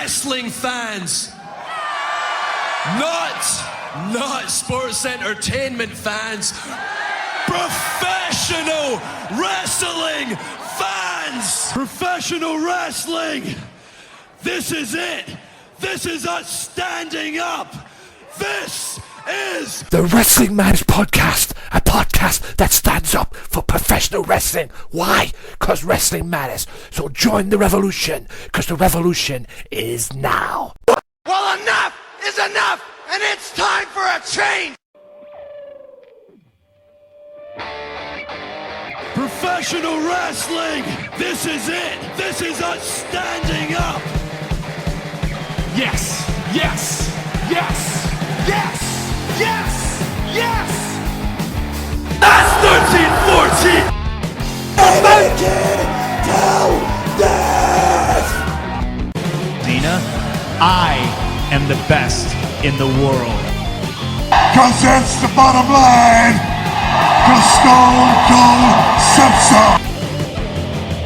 wrestling fans. Not sports entertainment fans. Professional wrestling fans. Professional wrestling. This is it. This is us standing up. This is the Wrestling Matters Podcast, a podcast that stands up for professional wrestling. Why? Because wrestling matters. So join the revolution, because the revolution is now. Well, enough is enough, and it's time for a change. professional wrestling. This is it. This is us standing up. Yes, yes, yes, yes, yes, yes. That's 13-14. Dina, I am the best in the world. Cause that's the bottom line. Cause Stone Cold said so.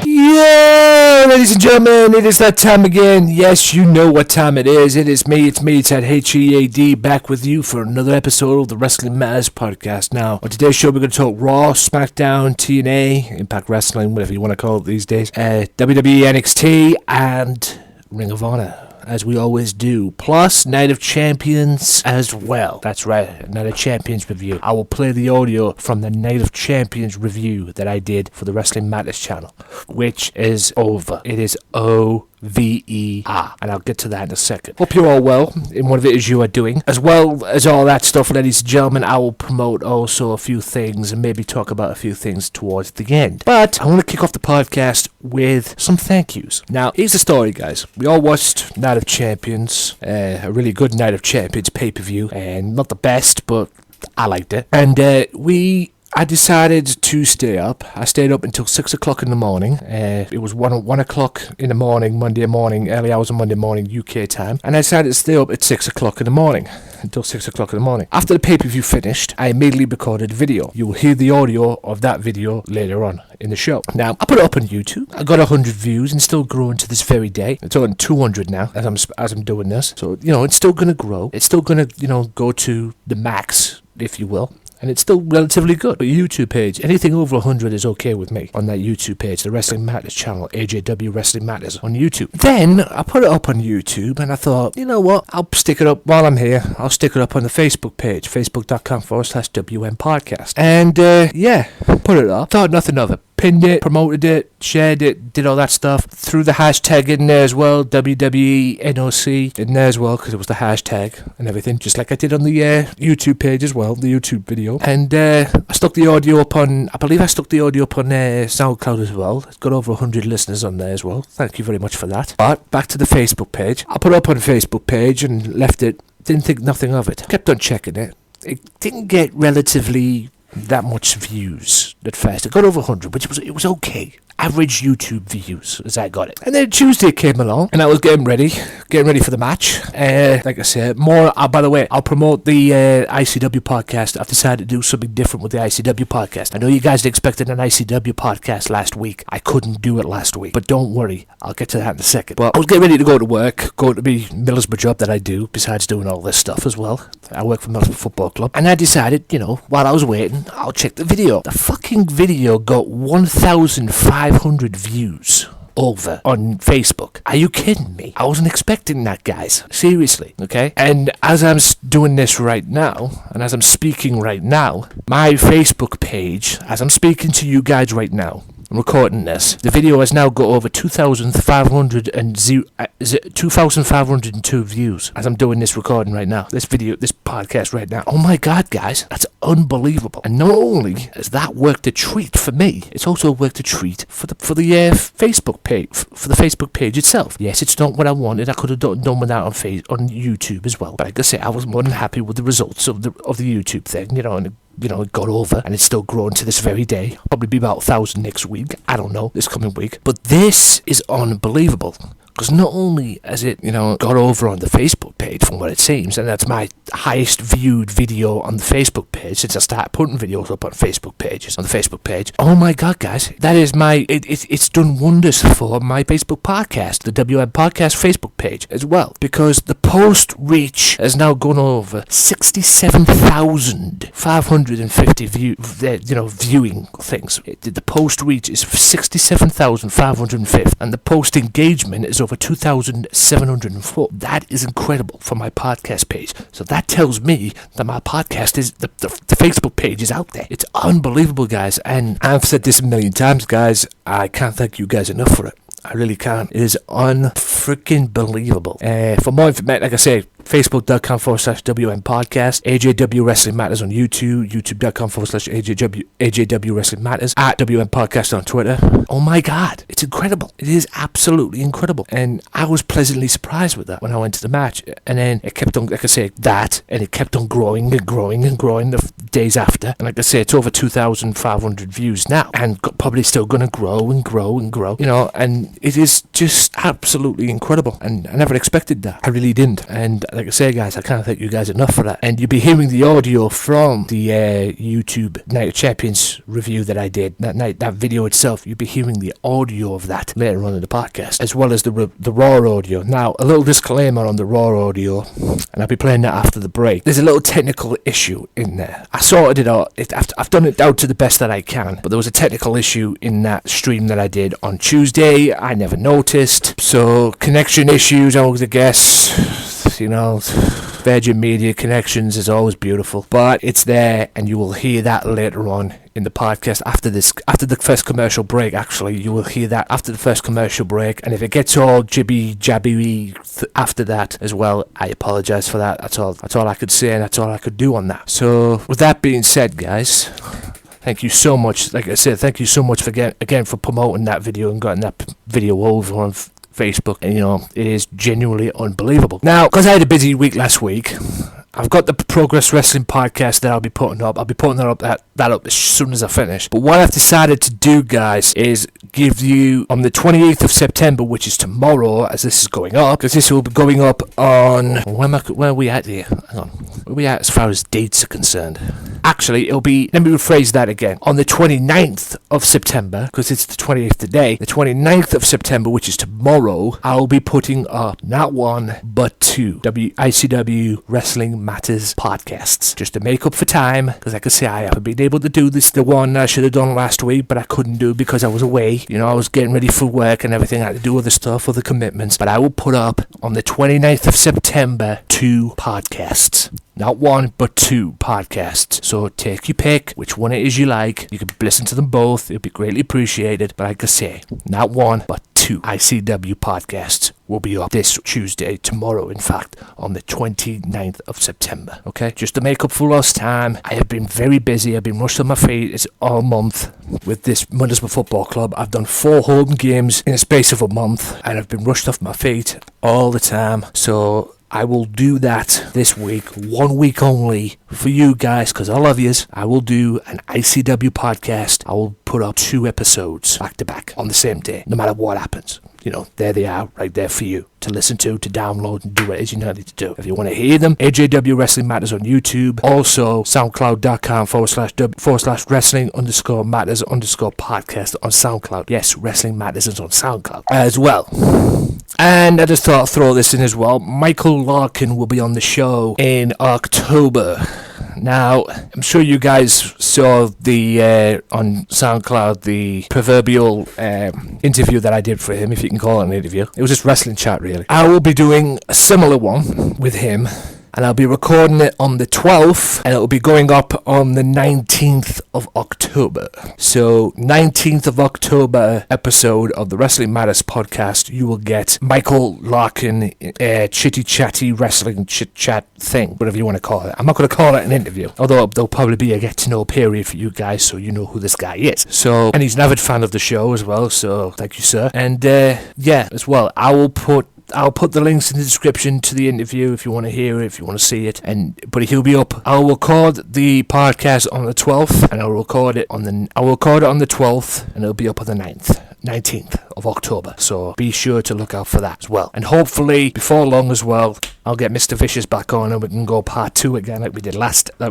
Yeah, ladies and gentlemen, it is that time again. Yes, you know what time it is. It's me, it's at HEAD, back with you for another episode of the Wrestling Matters Podcast. Now, on today's show, we're going to talk Raw, Smackdown, TNA, Impact Wrestling, whatever you want to call it these days, WWE NXT, and Ring of Honor, as we always do, plus Night of Champions as well. That's right, Night of Champions review. I will play the audio from the Night of Champions review that I did for the Wrestling Matters channel, which is over. It is OVER, and I'll get to that in a second. Hope you're all well in whatever it is you are doing. As well as all that stuff, ladies and gentlemen, I will promote also a few things and maybe talk about a few things towards the end. But I want to kick off the podcast with some thank yous. Now, here's the story, guys. We all watched Night of Champions, a really good Night of Champions pay-per-view, and not the best, but I liked it. And I decided to stay up. I stayed up until 6 o'clock in the morning. It was 1 o'clock in the morning, Monday morning, early hours of Monday morning, UK time. And I decided to stay up at 6 o'clock in the morning, until 6 o'clock in the morning. After the pay-per-view finished, I immediately recorded a video. You will hear the audio of that video later on in the show. Now, I put it up on YouTube. I got 100 views and still growing to this very day. It's on 200 now as I'm doing this. So, it's still going to grow. It's still going to, go to the max, if you will. And it's still relatively good. But YouTube page, anything over 100 is okay with me on that YouTube page, the Wrestling Matters channel, AJW Wrestling Matters on YouTube. Then I put it up on YouTube and I thought, you know what, I'll stick it up while I'm here. I'll stick it up on the Facebook page, facebook.com/WN podcast. And put it up. Thought nothing of it. Pinned it, promoted it, shared it, did all that stuff. Threw the hashtag in there as well, WWENOC in there as well, because it was the hashtag and everything, just like I did on the YouTube page as well, the YouTube video. And I stuck the audio up on, SoundCloud as well. It's got over 100 listeners on there as well. Thank you very much for that. But back to the Facebook page. I put it up on the Facebook page and left it, didn't think nothing of it. Kept on checking it. It didn't get relatively that much views at first. It got over 100, which was okay. Average YouTube views as I got it. And then Tuesday came along and I was getting ready for the match. Like I said, more, by the way, I'll promote the ICW podcast. I've decided to do something different with the ICW podcast. I know you guys expected an ICW podcast last week. I couldn't do it last week, but don't worry, I'll get to that in a second. But I was getting ready to go to work, go to the Middlesbrough job that I do, besides doing all this stuff as well. I work for Middlesbrough Football Club. And I decided, while I was waiting, I'll check the video. The fucking video got 1,500 views over on Facebook. Are you kidding me? I wasn't expecting that, guys. Seriously, okay? And as I'm doing this right now, and as I'm speaking right now, my Facebook page, as I'm speaking to you guys right now, I'm recording this, the video has now got over 2,502 views as I'm doing this recording right now. This podcast right now. Oh my God, guys, that's unbelievable. And not only has that worked a treat for me, it's also worked a treat for the Facebook page, for the Facebook page itself. Yes, it's not what I wanted. I could have done with that on YouTube as well. But like I say, I was more than happy with the results of the YouTube thing, and it got over, and it's still growing to this very day. Probably be about 1,000 next week. I don't know, this coming week. But this is unbelievable. Because not only has it, got over on the Facebook page from what it seems, and that's my highest viewed video on the Facebook page since I started putting videos up on Facebook pages, on the Facebook page. Oh my God, guys, that is it's done wonders for my Facebook podcast, the WM Podcast Facebook page as well, because the post reach has now gone over 67,550 viewing things. The post reach is 67,550, and the post engagement is over 2,704. That is incredible for my podcast page. So that tells me that my podcast is the Facebook page is out there. It's unbelievable, guys, and I've said this a million times, guys. I can't thank you guys enough for it. I really can't. It is unfreaking believable. For more information, like I say, Facebook.com/WM Podcast, AJW Wrestling Matters on YouTube, YouTube.com/AJW Wrestling Matters, at WM Podcast on Twitter. Oh my God, it's incredible. It is absolutely incredible. And I was pleasantly surprised with that when I went to the match. And then it kept on, like I say, and it kept on growing and growing and growing the days after. And like I say, it's over 2,500 views now, and probably still going to grow and grow and grow, and it is just absolutely incredible. And I never expected that. I really didn't. And like I say, guys, I can't thank you guys enough for that. And you'll be hearing the audio from the YouTube Night of Champions review that I did that night, that video itself. You'll be hearing the audio of that later on in the podcast, as well as the Raw audio. Now, a little disclaimer on the Raw audio, and I'll be playing that after the break. There's a little technical issue in there. I sorted it out. I've done it out to the best that I can, but there was a technical issue in that stream that I did on Tuesday. I never noticed. So, connection issues, I would guess. Virgin Media connections is always beautiful, but it's there, and you will hear that later on in the podcast after the first commercial break. Actually, you will hear that after the first commercial break, and if it gets all jibby-jabby after that as well, I apologize for that. That's all I could say, and that's all I could do on that. So, with that being said, guys, thank you so much. Like I said, thank you so much for for promoting that video and getting that video over on Facebook. And it is genuinely unbelievable. Now, because I had a busy week last week, I've got the Progress Wrestling podcast that I'll be putting up. I'll be putting that up as soon as I finish. But what I've decided to do, guys, is give you on the 28th of September, which is tomorrow, as this is going up, because this will be going up on... Where are we at here? Hang on. Where are we at as far as dates are concerned? Actually, it'll be... Let me rephrase that again. On the 29th of September, because it's the 28th today, the 29th of September, which is tomorrow, I'll be putting up not one, but two ICW Wrestling Matters podcasts, just to make up for time, because like I say, I haven't been able to do this, the one I should have done last week, but I couldn't do because I was away. I was getting ready for work and everything. I had to do other stuff, other commitments, but I will put up on the 29th of September 2 podcasts. Not one, but 2 podcasts. So take your pick, which one it is you like. You can listen to them both. It'll be greatly appreciated. But like I say, not one, but 2 ICW podcasts will be up this Tuesday, tomorrow, in fact, on the 29th of September. Okay? Just to make up for lost time. I have been very busy. I've been rushed on my feet. It's all month with this Mothersbaugh Football Club. I've done 4 home games in a space of a month, and I've been rushed off my feet all the time. So I will do that this week, 1 week only, for you guys, because I love yous. I will do an ICW podcast. I will put up 2 episodes back to back on the same day, no matter what happens. There they are, right there for you to listen to download, and do what it is you need to do. If you want to hear them, AJW Wrestling Matters on YouTube. Also, SoundCloud.com/wrestling_matters_podcast on SoundCloud. Yes, Wrestling Matters is on SoundCloud as well. And I just thought I'd throw this in as well. Michael Larkin will be on the show in October. Now, I'm sure you guys saw the on SoundCloud the proverbial interview that I did for him, if you can call it an interview. It was just wrestling chat, really. I will be doing a similar one with him, and I'll be recording it on the 12th, and it'll be going up on the 19th of October. So, 19th of October episode of the Wrestling Matters podcast, you will get Michael Larkin, chitty-chatty wrestling chit-chat thing, whatever you want to call it. I'm not going to call it an interview, although there'll probably be a get-to-know period for you guys, so you know who this guy is. So, and he's an avid fan of the show as well, so thank you, sir. And, as well, I'll put the links in the description to the interview if you want to hear it, if you want to see it. But he'll be up. I'll record the podcast on the 12th, and I'll record it on the 12th, and it'll be up on the 19th. of October. So be sure to look out for that as well. And hopefully, before long as well, I'll get Mr. Vicious back on and we can go part 2 again like we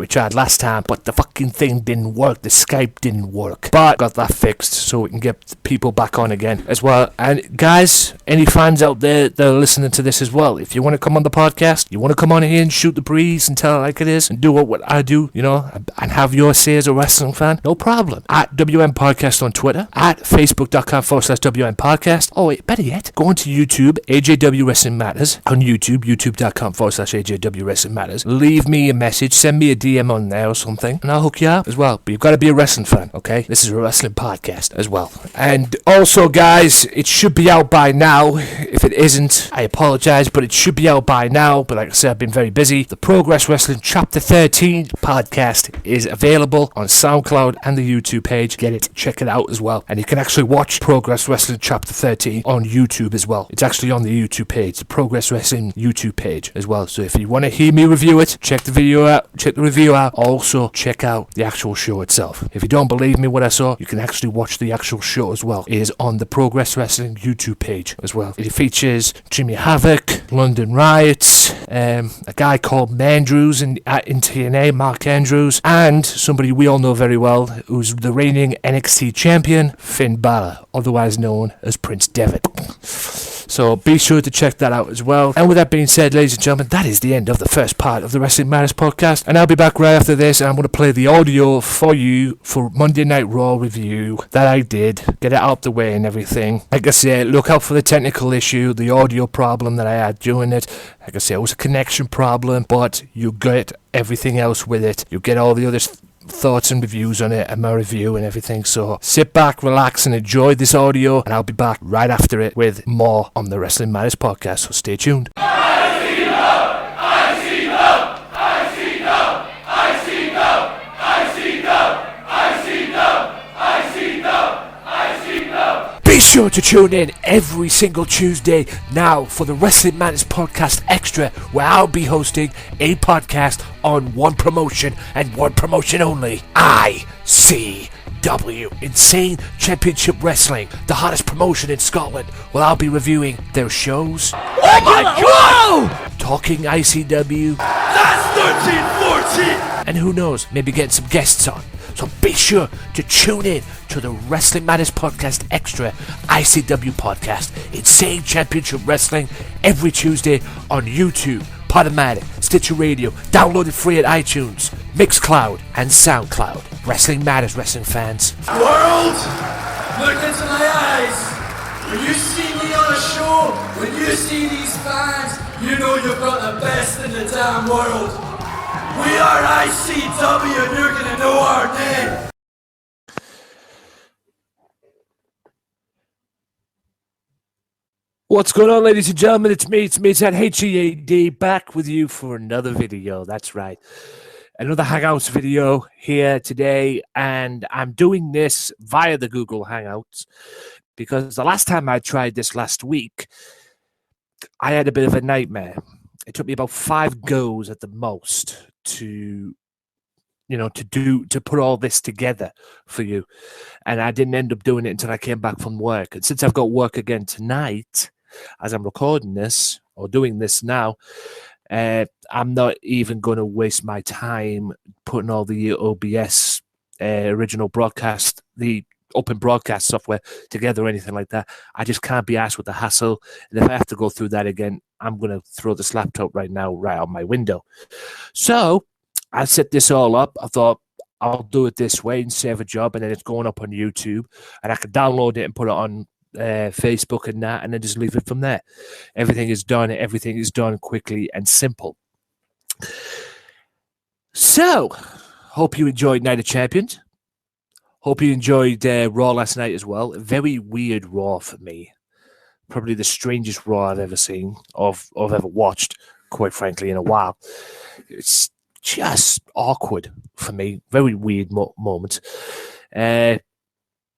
tried last time. But the fucking thing didn't work. The Skype didn't work. But got that fixed so we can get people back on again as well. And guys, any fans out there that are listening to this as well, if you want to come on the podcast, you want to come on here and shoot the breeze and tell it like it is and do what I do, you know, and have your say as a wrestling fan, no problem. At WN Podcast on Twitter, at facebook.com/WN Podcast. Oh wait, better yet, go onto YouTube, AJW Wrestling Matters on YouTube, youtube.com/AJW Wrestling Matters. Leave me a message, send me a DM on there or something, and I'll hook you up as well. But you've got to be a wrestling fan, okay? This is a wrestling podcast as well. And also, guys, it should be out by now. If it isn't, I apologize, but it should be out by now. But like I said, I've been very busy. The Progress Wrestling Chapter 13 podcast is available on SoundCloud and the YouTube page. Get it, check it out as well. And you can actually watch Progress Wrestling Chapter 13 on YouTube as well. It's actually on the YouTube page, the Progress Wrestling YouTube page as well. So if you want to hear me review it, check the review out. Also, check out the actual show itself. If you don't believe me what I saw, you can actually watch the actual show as well. It is on the Progress Wrestling YouTube page as well. It features Jimmy Havoc, London Riots, a guy called Mandrews in TNA, Mark Andrews, and somebody we all know very well, who's the reigning NXT champion, Finn Balor, otherwise known as Prince Devitt. So be sure to check that out as well. And with that being said, ladies and gentlemen, that is the end of the first part of the Wrestling Matters podcast. And I'll be back right after this, and I'm going to play the audio for you for Monday Night Raw review that I did. Get it out the way and everything. Like I said, look out for the technical issue, the audio problem that I had during it. Like I said, it was a connection problem, but you get everything else with it. You get all the other thoughts and reviews on it and my review and everything. So sit back, relax, and enjoy this audio, and I'll be back right after it with more on the Wrestling Matters podcast. So stay tuned. Be sure to tune in every single Tuesday now for the Wrestling Matters Podcast Extra, where I'll be hosting a podcast on one promotion and one promotion only. ICW, Insane Championship Wrestling, the hottest promotion in Scotland. Well, I'll be reviewing their shows. Oh my God! Talking ICW. That's 13-14! And who knows, maybe getting some guests on. So be sure to tune in to the Wrestling Matters Podcast Extra ICW podcast, Insane Championship Wrestling, every Tuesday on YouTube, Podomatic, Stitcher Radio, downloaded free at iTunes, Mixcloud, and SoundCloud. Wrestling Matters, wrestling fans. World, look into my eyes. When you see me on a show, when you see these fans, you know you've got the best in the damn world. We are ICW, and you're gonna know our name. What's going on, ladies and gentlemen? It's me at HEAD, back with you for another video. That's right. Another Hangouts video here today, and I'm doing this via the Google Hangouts because the last time I tried this last week, I had a bit of a nightmare. It took me about 5 goes at the most to put all this together for you, and I didn't end up doing it until I came back from work. And since I've got work again tonight, as I'm recording this or doing this now, I'm not even going to waste my time putting all the OBS original broadcast, the open broadcast software together or anything like that. I just can't be asked with the hassle, and if I have to go through that again, I'm going to throw this laptop right now right out my window. So I set this all up. I thought I'll do it this way and save a job, and then it's going up on YouTube, and I can download it and put it on Facebook and that, and then just leave it from there. Everything is done quickly and simple. So hope you enjoyed Night of Champions. Hope you enjoyed Raw last night as well. A very weird Raw for me. Probably the strangest Raw I've ever seen, or I've ever watched, quite frankly, in a while. It's just awkward for me. Very weird moment.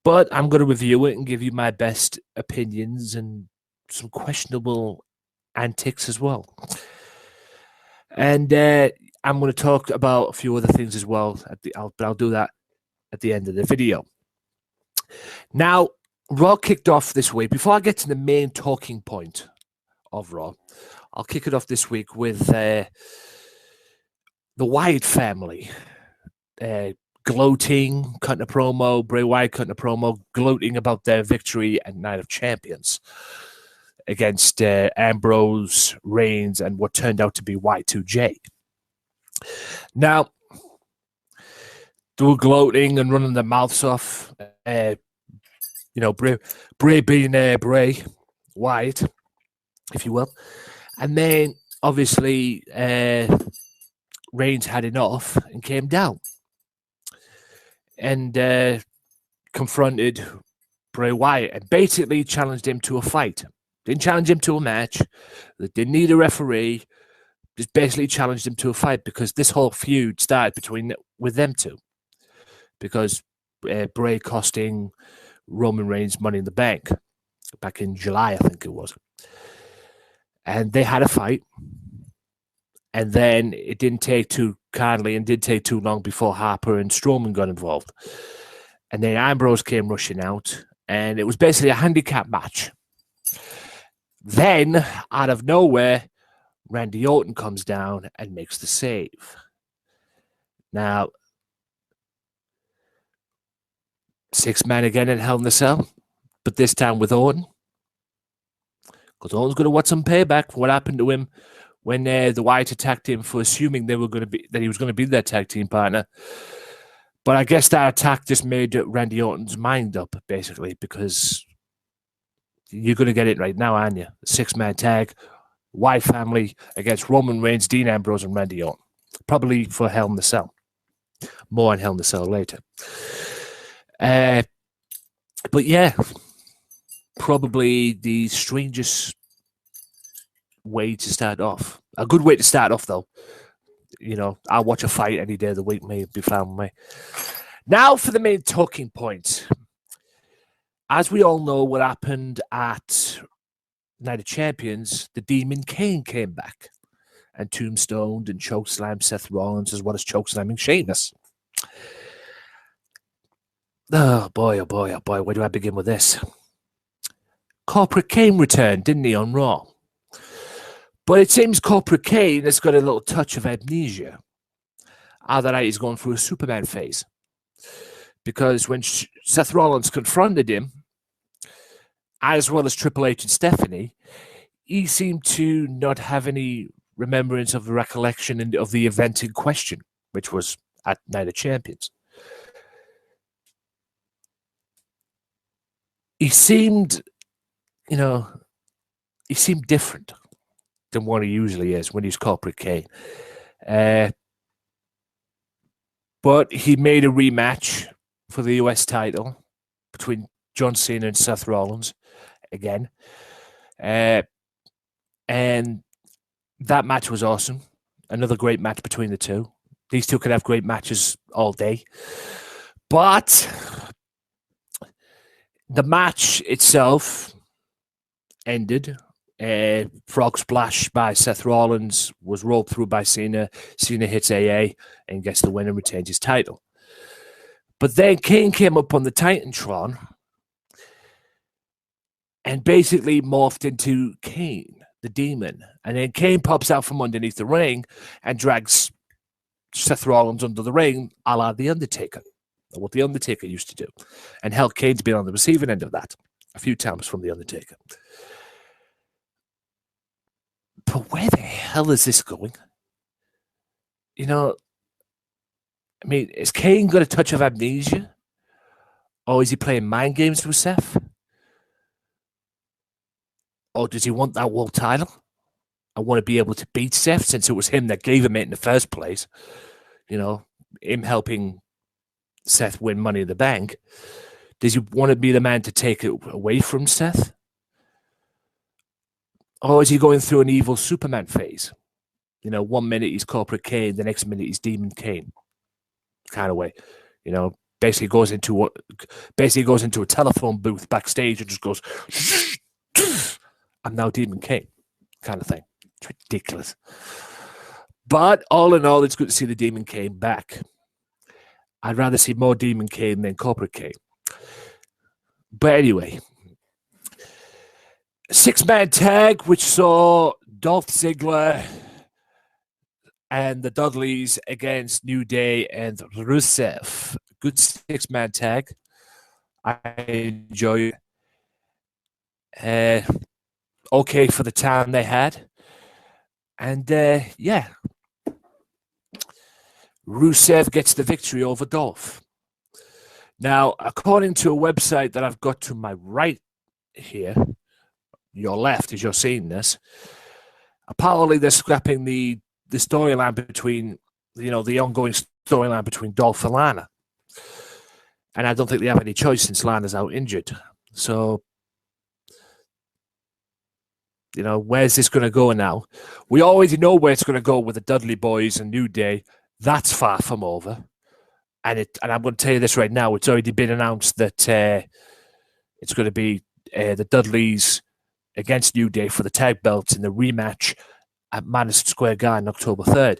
But I'm going to review it and give you my best opinions and some questionable antics as well. And I'm going to talk about a few other things as well. But I'll do that at the end of the video. Now, Raw kicked off this week. Before I get to the main talking point of Raw, I'll kick it off this week with the Wyatt family gloating, cutting a promo, Bray Wyatt cutting a promo, gloating about their victory at Night of Champions against Ambrose, Reigns, and what turned out to be Y2J. Now, they were gloating and running their mouths off. Bray being Bray Wyatt, if you will. And then, obviously, Reigns had enough and came down and confronted Bray Wyatt and basically challenged him to a fight. Didn't challenge him to a match. They didn't need a referee. Just basically challenged him to a fight because this whole feud started with them two. Because Bray costing Roman Reigns Money in the Bank back in July, I think it was. And they had a fight. And then it didn't take too kindly and didn't take too long before Harper and Strowman got involved. And then Ambrose came rushing out. And it was basically a handicap match. Then, out of nowhere, Randy Orton comes down and makes the save. Now, 6-man again in Hell in a Cell, but this time with Orton. Because Orton's going to want some payback for what happened to him when the Wyatt attacked him for assuming that he was going to be their tag team partner. But I guess that attack just made Randy Orton's mind up, basically, because you're going to get it right now, aren't you? 6-man tag, Wyatt family against Roman Reigns, Dean Ambrose, and Randy Orton. Probably for Hell in a Cell. More on Hell in a Cell later. But yeah, probably the strangest way to start off. A good way to start off, though. You know, I'll watch a fight any day of the week, may be found me. Now for the main talking point. As we all know what happened at Night of Champions, the Demon Kane came back and tombstoned and chokeslammed Seth Rollins as well as chokeslamming Sheamus. Oh boy, where do I begin with this? Corporate Kane returned, didn't he, on Raw? But it seems Corporate Kane has got a little touch of amnesia. Other night he's going through a Superman phase. Because when Seth Rollins confronted him, as well as Triple H and Stephanie, he seemed to not have any remembrance of the recollection of the event in question, which was at Night of Champions. He seemed different than what he usually is when he's Corporate Kane. But he made a rematch for the US title between John Cena and Seth Rollins again. And that match was awesome. Another great match between the two. These two could have great matches all day. But the match itself ended. Frog splash by Seth Rollins was rolled through by Cena. Cena hits AA and gets the win and retains his title. But then Kane came up on the Titantron and basically morphed into Kane, the demon. And then Kane pops out from underneath the ring and drags Seth Rollins under the ring, a la The Undertaker, or what The Undertaker used to do. And hell, Kane's been on the receiving end of that a few times from The Undertaker. But where the hell is this going? You know, I mean, is Kane got a touch of amnesia? Or is he playing mind games with Seth? Or does he want that world title? I want to be able to beat Seth since it was him that gave him it in the first place. You know, him helping Seth win Money in the Bank. Does he want to be the man to take it away from Seth? Or is he going through an evil Superman phase? You know, 1 minute he's Corporate Kane, the next minute he's Demon Kane. Kind of way. You know, basically goes into a telephone booth backstage and just goes, I'm now Demon Kane, kind of thing. It's ridiculous. But all in all, it's good to see the Demon Kane back. I'd rather see more Demon Kane than Corporate Kane. But anyway, 6-man tag, which saw Dolph Ziggler and the Dudleys against New Day and Rusev. Good 6-man tag. I enjoy it. Okay for the time they had. And yeah, Rusev gets the victory over Dolph. Now, according to a website that I've got to my right here, your left as you're seeing this, apparently they're scrapping the storyline between, the ongoing storyline between Dolph and Lana. And I don't think they have any choice since Lana's out injured. So, where's this going to go now? We already know where it's going to go with the Dudley Boys and New Day. That's far from over. And I'm going to tell you this right now. It's already been announced that it's going to be the Dudleys against New Day for the tag belts in the rematch at Madison Square Garden, October 3rd.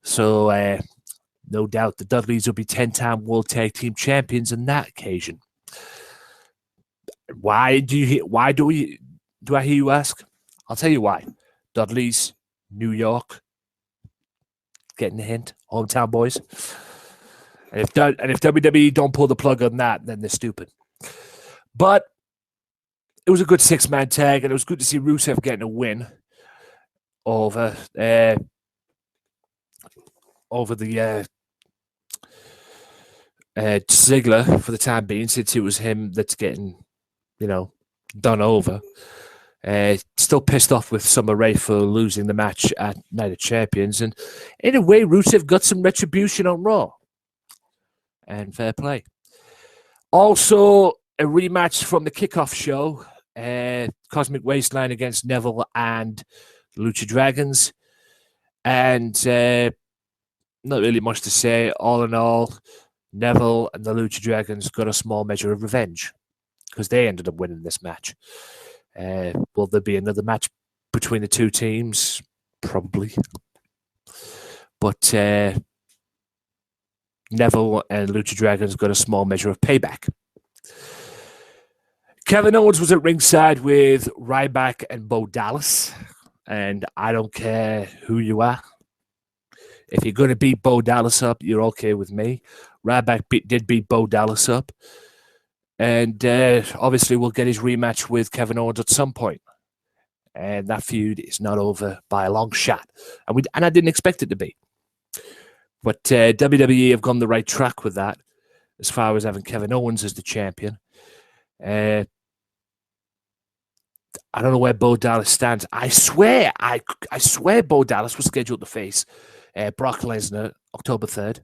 So, no doubt the Dudleys will be 10-time World Tag Team Champions on that occasion. Why do I hear you ask? I'll tell you why. Dudleys, New York, getting the hint, hometown boys. And if WWE don't pull the plug on that, then they're stupid. But it was a good 6-man tag, and it was good to see Rusev getting a win over the Ziggler for the time being, since it was him that's getting, done over. Still pissed off with Summer Rae for losing the match at Night of Champions. And in a way, Rusev got some retribution on Raw. And fair play. Also, a rematch from the kickoff show. Cosmic Wasteland against Neville and Lucha Dragons. And not really much to say. All in all, Neville and the Lucha Dragons got a small measure of revenge because they ended up winning this match. Will there be another match between the two teams? Probably. But Neville and Lucha Dragons got a small measure of payback. Kevin Owens was at ringside with Ryback and Bo Dallas. And I don't care who you are. If you're going to beat Bo Dallas up, you're okay with me. Ryback did beat Bo Dallas up. And obviously we'll get his rematch with Kevin Owens at some point. And that feud is not over by a long shot. And I didn't expect it to be. But WWE have gone the right track with that as far as having Kevin Owens as the champion. I don't know where Bo Dallas stands. I swear Bo Dallas was scheduled to face Brock Lesnar October 3rd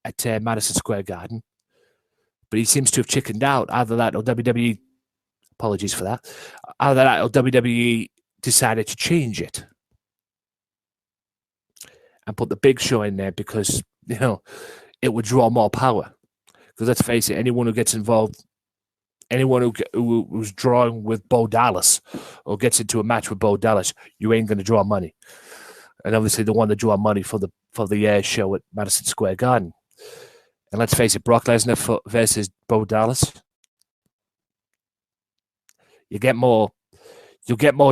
at Madison Square Garden. But he seems to have chickened out. Either that or WWE, apologies for that, either that or WWE decided to change it and put the Big Show in there because, it would draw more power. Because let's face it, anyone who gets involved, anyone who's drawing with Bo Dallas or gets into a match with Bo Dallas, you ain't going to draw money. And obviously the one that draw money for the show at Madison Square Garden. And let's face it, Brock Lesnar versus Bo Dallas, you'll get more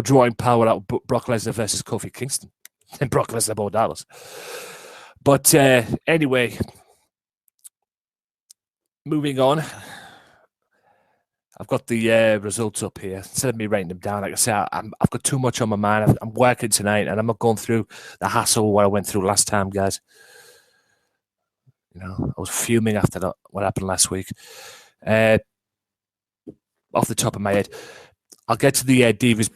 drawing power out of Brock Lesnar versus Kofi Kingston than Brock Lesnar Bo Dallas. But anyway, moving on. I've got the results up here. Instead of me writing them down, like I said, I've got too much on my mind. I'm working tonight, and I'm not going through the hassle of what I went through last time, guys. I was fuming after that, what happened last week. Off the top of my head, I'll get to the Divas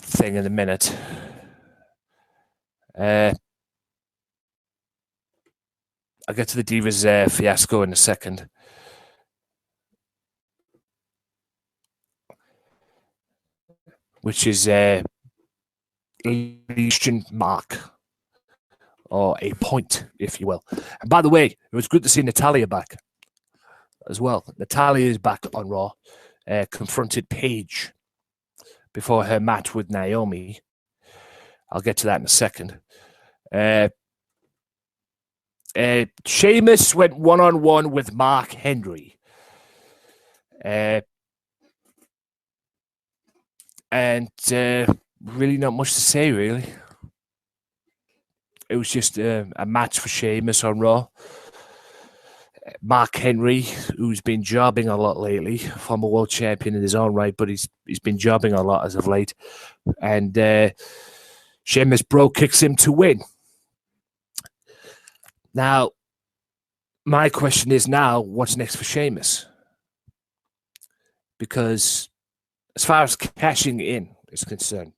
thing in a minute. I'll get to the Divas fiasco in a second. Which is a question mark. Or a point, if you will. And by the way, it was good to see Natalya back as well. Natalya is back on Raw. Confronted Paige before her match with Naomi. I'll get to that in a second. Sheamus went one-on-one with Mark Henry. And really not much to say, really. It was just a match for Sheamus on Raw. Mark Henry, who's been jobbing a lot lately, former world champion in his own right, but he's been jobbing a lot as of late. And Sheamus bro kicks him to win. Now, my question is now, what's next for Sheamus? Because as far as cashing in is concerned,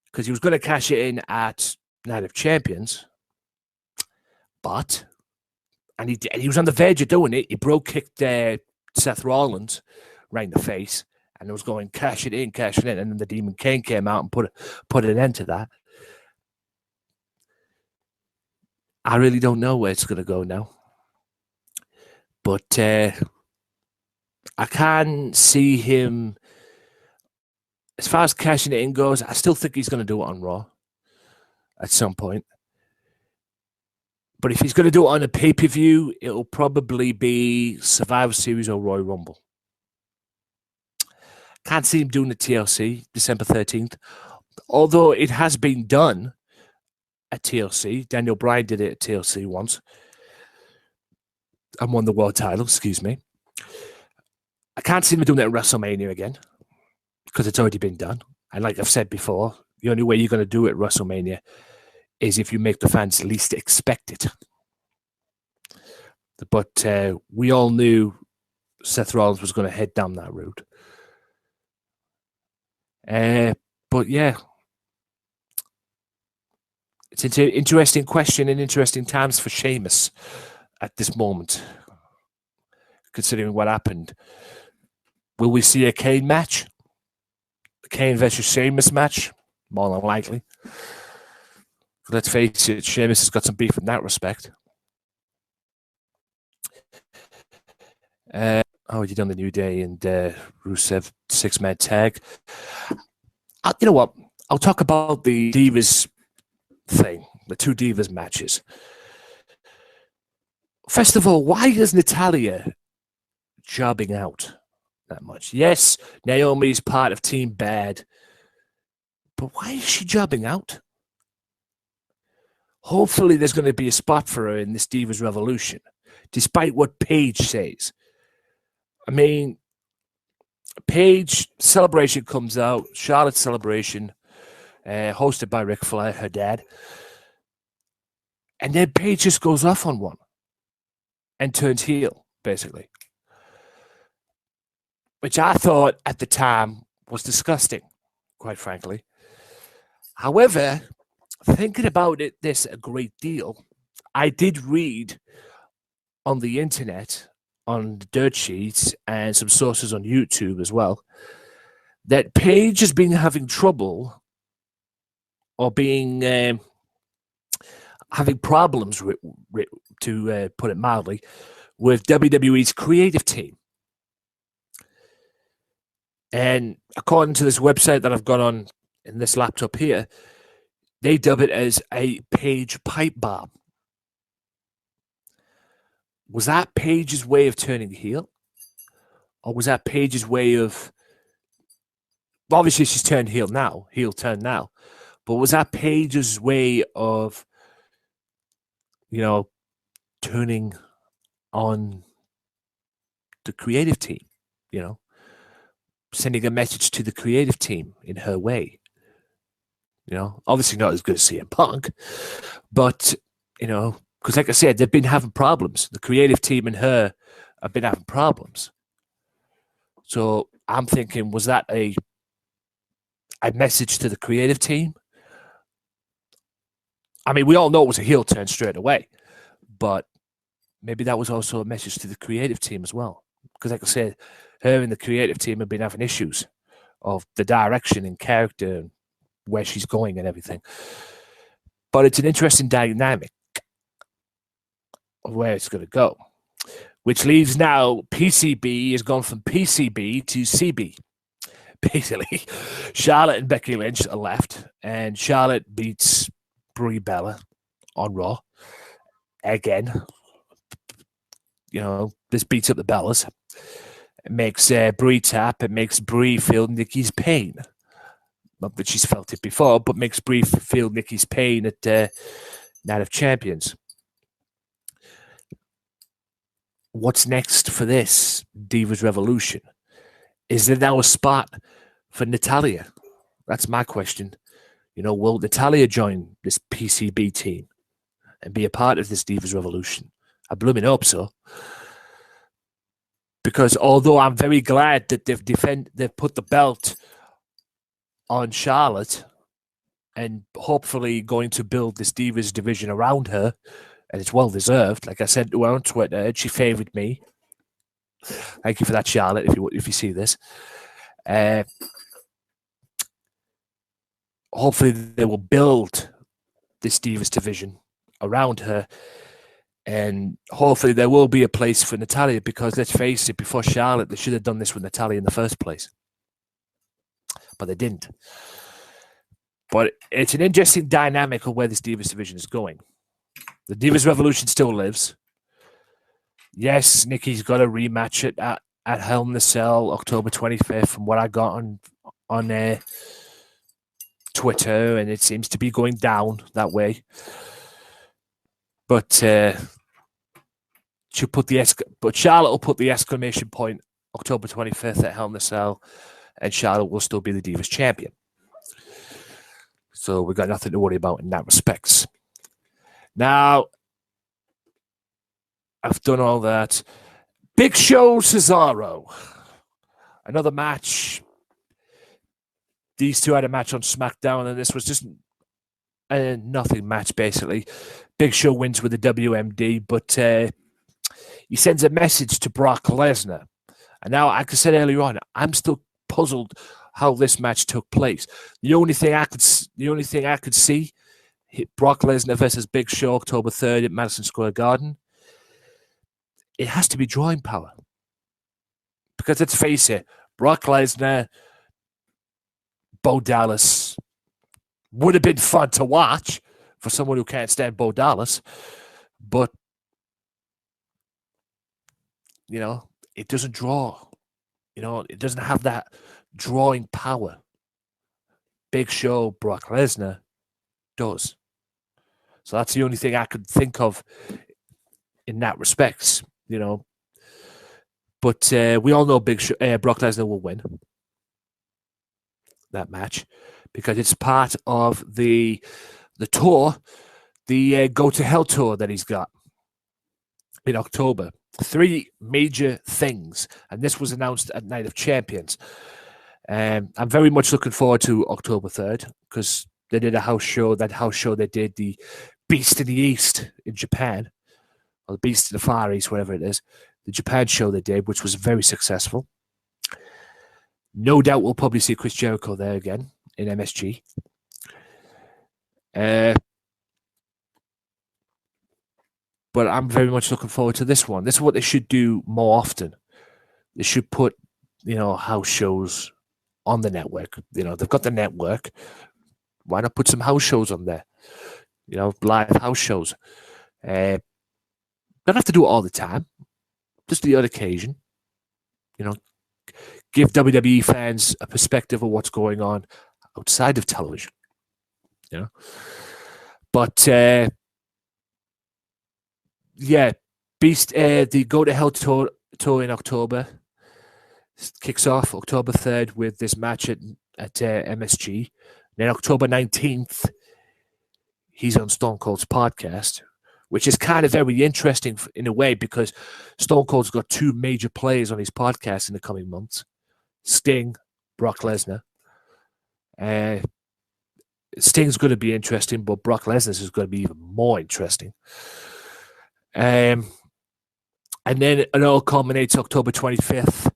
because he was going to cash it in at Night of Champions, but, and he was on the verge of doing it, he bro kicked Seth Rollins right in the face, and it was going, cash it in, and then the Demon King came out and put an end to that. I really don't know where it's going to go now. But I can see him, as far as cashing it in goes, I still think he's going to do it on Raw at some point. But if he's going to do it on a pay-per-view, it'll probably be Survivor Series or Royal Rumble. Can't see him doing the TLC, December 13th. Although it has been done at TLC. Daniel Bryan did it at TLC once. And won the world title, excuse me. I can't see him doing it at WrestleMania again because it's already been done. And like I've said before, the only way you're going to do it at WrestleMania is if you make the fans least expect it. But we all knew Seth Rollins was going to head down that route. But yeah, it's an interesting question and interesting times for Sheamus at this moment, considering what happened. Will we see a Kane match? A Kane versus Sheamus match? More than likely. Let's face it, Sheamus has got some beef in that respect. You done the New Day and Rusev 6-man tag. You know what? I'll talk about the Divas thing, the two Divas matches. First of all, why is Natalya jobbing out that much? Yes, Naomi's part of Team Bad, but why is she jobbing out? Hopefully there's going to be a spot for her in this Divas Revolution, despite what Paige says. I mean, Paige Celebration comes out, Charlotte's Celebration, hosted by Ric Flair, her dad, and then Paige just goes off on one and turns heel, basically. Which I thought at the time was disgusting, quite frankly. However, thinking about this a great deal, I did read on the internet, on the dirt sheets, and some sources on YouTube as well, that Paige has been having trouble or being having problems, to put it mildly, with WWE's creative team. And according to this website that I've got on in this laptop here, they dub it as a Paige pipe bomb. Was that Paige's way of turning heel? Or was that Paige's way of... Obviously, she's turned heel now. Heel turn now. But was that Paige's way of, turning on the creative team? Sending a message to the creative team in her way. Obviously not as good as CM Punk. But, because like I said, they've been having problems. The creative team and her have been having problems. So I'm thinking, was that a message to the creative team? I mean, we all know it was a heel turn straight away, but maybe that was also a message to the creative team as well. Because like I said, her and the creative team have been having issues of the direction and character and where she's going and everything. But it's an interesting dynamic of where it's going to go, which leaves now PCB has gone from PCB to CB. Basically, Charlotte and Becky Lynch are left, and Charlotte beats Brie Bella on Raw again. This beats up the Bellas. It makes Brie tap. It makes Brie feel Nikki's pain. Not that she's felt it before, but makes Brie feel Nikki's pain at Night of Champions. What's next for this Divas Revolution? Is there now a spot for Natalya? That's my question. Will Natalya join this PCB team and be a part of this Divas Revolution? I blooming hope so. Because although I'm very glad that they've put the belt on Charlotte and hopefully going to build this Divas division around her, and it's well deserved. Like I said to her on Twitter, she favoured me. Thank you for that, Charlotte, if you see this. Hopefully they will build this Divas division around her, and hopefully there will be a place for Natalya, because let's face it, before Charlotte, they should have done this with Natalya in the first place. But they didn't. But it's an interesting dynamic of where this Divas division is going. The Divas Revolution still lives. Yes, Nikki's got a rematch at Hell in the Cell, October 25th, from what I got on Twitter, and it seems to be going down that way. But Charlotte will put the exclamation point October 25th at Hell in the Cell, and Charlotte will still be the Divas champion. So we've got nothing to worry about in that respects. Now, I've done all that. Big Show, Cesaro. Another match. These two had a match on SmackDown, and this was just a nothing match, basically. Big Show wins with the WMD, but he sends a message to Brock Lesnar. And now, like I said earlier on, I'm still puzzled how this match took place. The only thing I could see, Brock Lesnar versus Big Show, October 3rd at Madison Square Garden. It has to be drawing power. Because let's face it, Brock Lesnar, Bo Dallas would have been fun to watch for someone who can't stand Bo Dallas. But, it doesn't draw. It doesn't have that drawing power. Big Show, Brock Lesnar does. So that's the only thing I could think of in that respects, But we all know Brock Lesnar will win that match because it's part of the tour, the Go to Hell tour that he's got in October. 3 major things, and this was announced at Night of Champions. I'm very much looking forward to October 3rd because they did a house show. That house show they did, the Beast in the East in Japan, or the Beast in the Far East, whatever it is. The Japan show they did, which was very successful. No doubt we'll probably see Chris Jericho there again in MSG. But I'm very much looking forward to this one. This is what they should do more often. They should put, house shows on the network. They've got the network. Why not put some house shows on there? Live house shows. Don't have to do it all the time. Just the odd occasion. Give WWE fans a perspective of what's going on outside of television. But Beast, the Go to Hell tour in October kicks off October 3rd with this match at MSG. Then October 19th, he's on Stone Cold's podcast, which is kind of very interesting in a way because Stone Cold's got 2 major players on his podcast in the coming months. Sting, Brock Lesnar. Sting's going to be interesting, but Brock Lesnar's is going to be even more interesting. And then it all culminates October 25th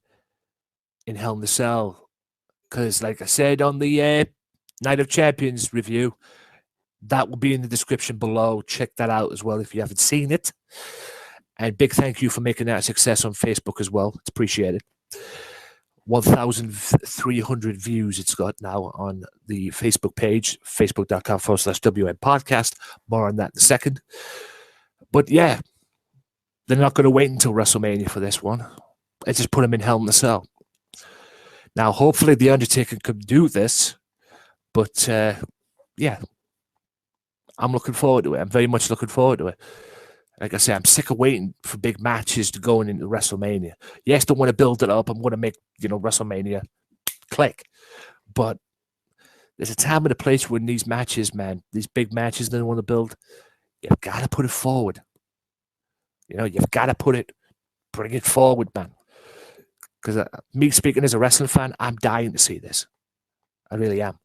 in Hell in the Cell. Because, like I said on the Night of Champions review, that will be in the description below. Check that out as well if you haven't seen it. And big thank you for making that a success on Facebook as well. It's appreciated. 1,300 views it's got now on the Facebook page, facebook.com/WN podcast. More on that in a second. But yeah, they're not going to wait until WrestleMania for this one. and just put him in Hell in a Cell. Now, hopefully, The Undertaker could do this, but yeah, I'm looking forward to it. I'm very much looking forward to it. Like I say, I'm sick of waiting for big matches to go into WrestleMania. Yes, I want to build it up. I'm going to make, WrestleMania click. But there's a time and a place when these matches, man, these big matches that I want to build, you've got to put it forward. You've got to bring it forward, man. Because me speaking as a wrestling fan, I'm dying to see this. I really am.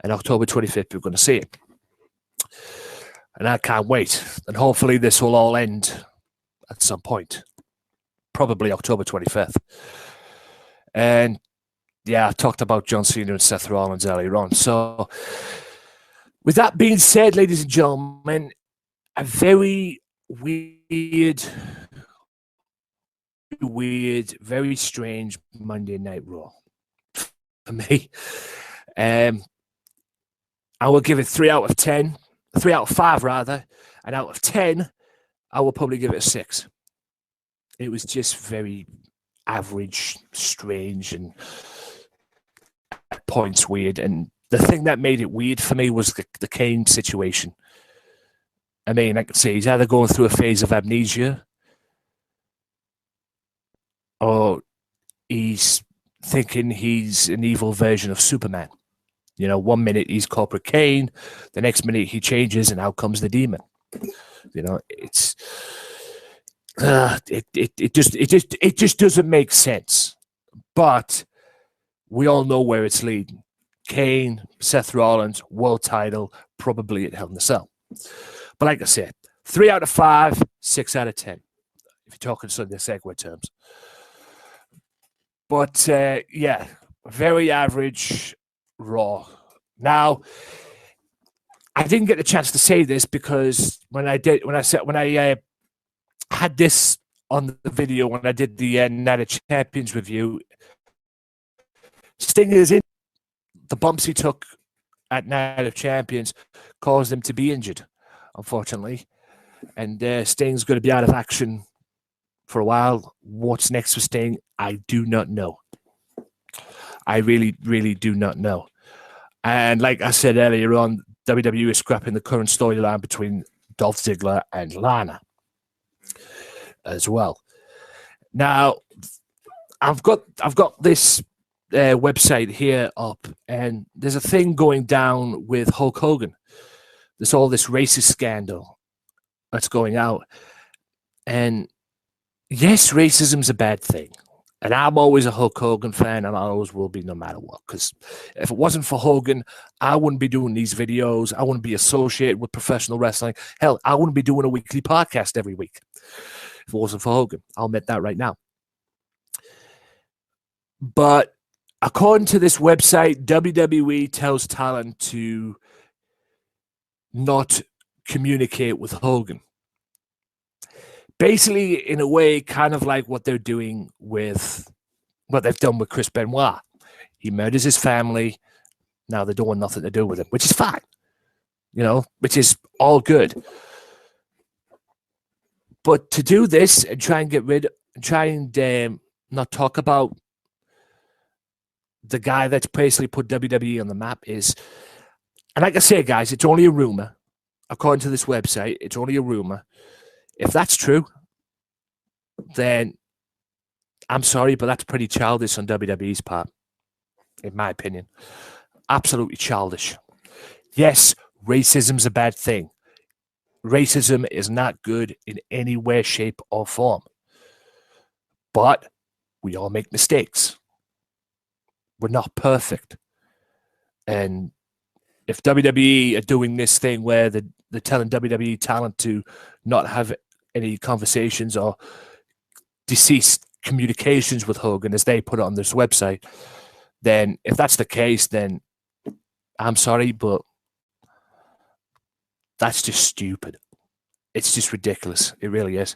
And October 25th, we're going to see it. And I can't wait. And hopefully this will all end at some point. Probably October 25th. And yeah, I talked about John Cena and Seth Rollins earlier on. So with that being said, ladies and gentlemen, a very weird, very strange Monday Night Raw for me. I will give it 3 out of 10. 3 out of 5, rather. And out of 10, I will probably give it a 6. It was just very average, strange, and at points weird. And the thing that made it weird for me was the Kane situation. I mean, I can say he's either going through a phase of amnesia or he's thinking he's an evil version of Superman. 1 minute he's Corporate Kane, the next minute he changes, and out comes the demon. It's it just doesn't make sense. But we all know where it's leading. Kane, Seth Rollins, world title, probably at Hell in a Cell. But like I said, 3 out of 5, 6 out of 10. If you're talking Sunday Segway terms. But yeah, very average Raw. Now, I didn't get the chance to say this because when I had this on the video when I did the Night of Champions review, Sting is in. The bumps he took at Night of Champions caused him to be injured, unfortunately, and Sting's going to be out of action for a while. What's next for Sting? I do not know. I really, really do not know. And like I said earlier on, WWE is scrapping the current storyline between Dolph Ziggler and Lana as well. Now, I've got this website here up, and there's a thing going down with Hulk Hogan. There's all this racist scandal that's going out. And yes, racism's a bad thing. And I'm always a Hulk Hogan fan, and I always will be no matter what. Because if it wasn't for Hogan, I wouldn't be doing these videos. I wouldn't be associated with professional wrestling. Hell, I wouldn't be doing a weekly podcast every week if it wasn't for Hogan. I'll admit that right now. But according to this website, WWE tells talent to not communicate with Hogan. Basically, in a way, kind of like what they're doing with what they've done with Chris Benoit. He murders his family. Now they don't want nothing to do with him, which is fine, which is all good. But to do this and try and not talk about the guy that's basically put WWE on the map is, and like I say, guys, it's only a rumor. According to this website, it's only a rumor. If that's true, then I'm sorry, but that's pretty childish on WWE's part, in my opinion. Absolutely childish. Yes, racism's a bad thing. Racism is not good in any way, shape, or form. But we all make mistakes. We're not perfect. And if WWE are doing this thing where they're telling WWE talent to not have any conversations or deceased communications with Hogan, as they put it on this website, then if that's the case, then I'm sorry, but that's just stupid. It's just ridiculous. It really is.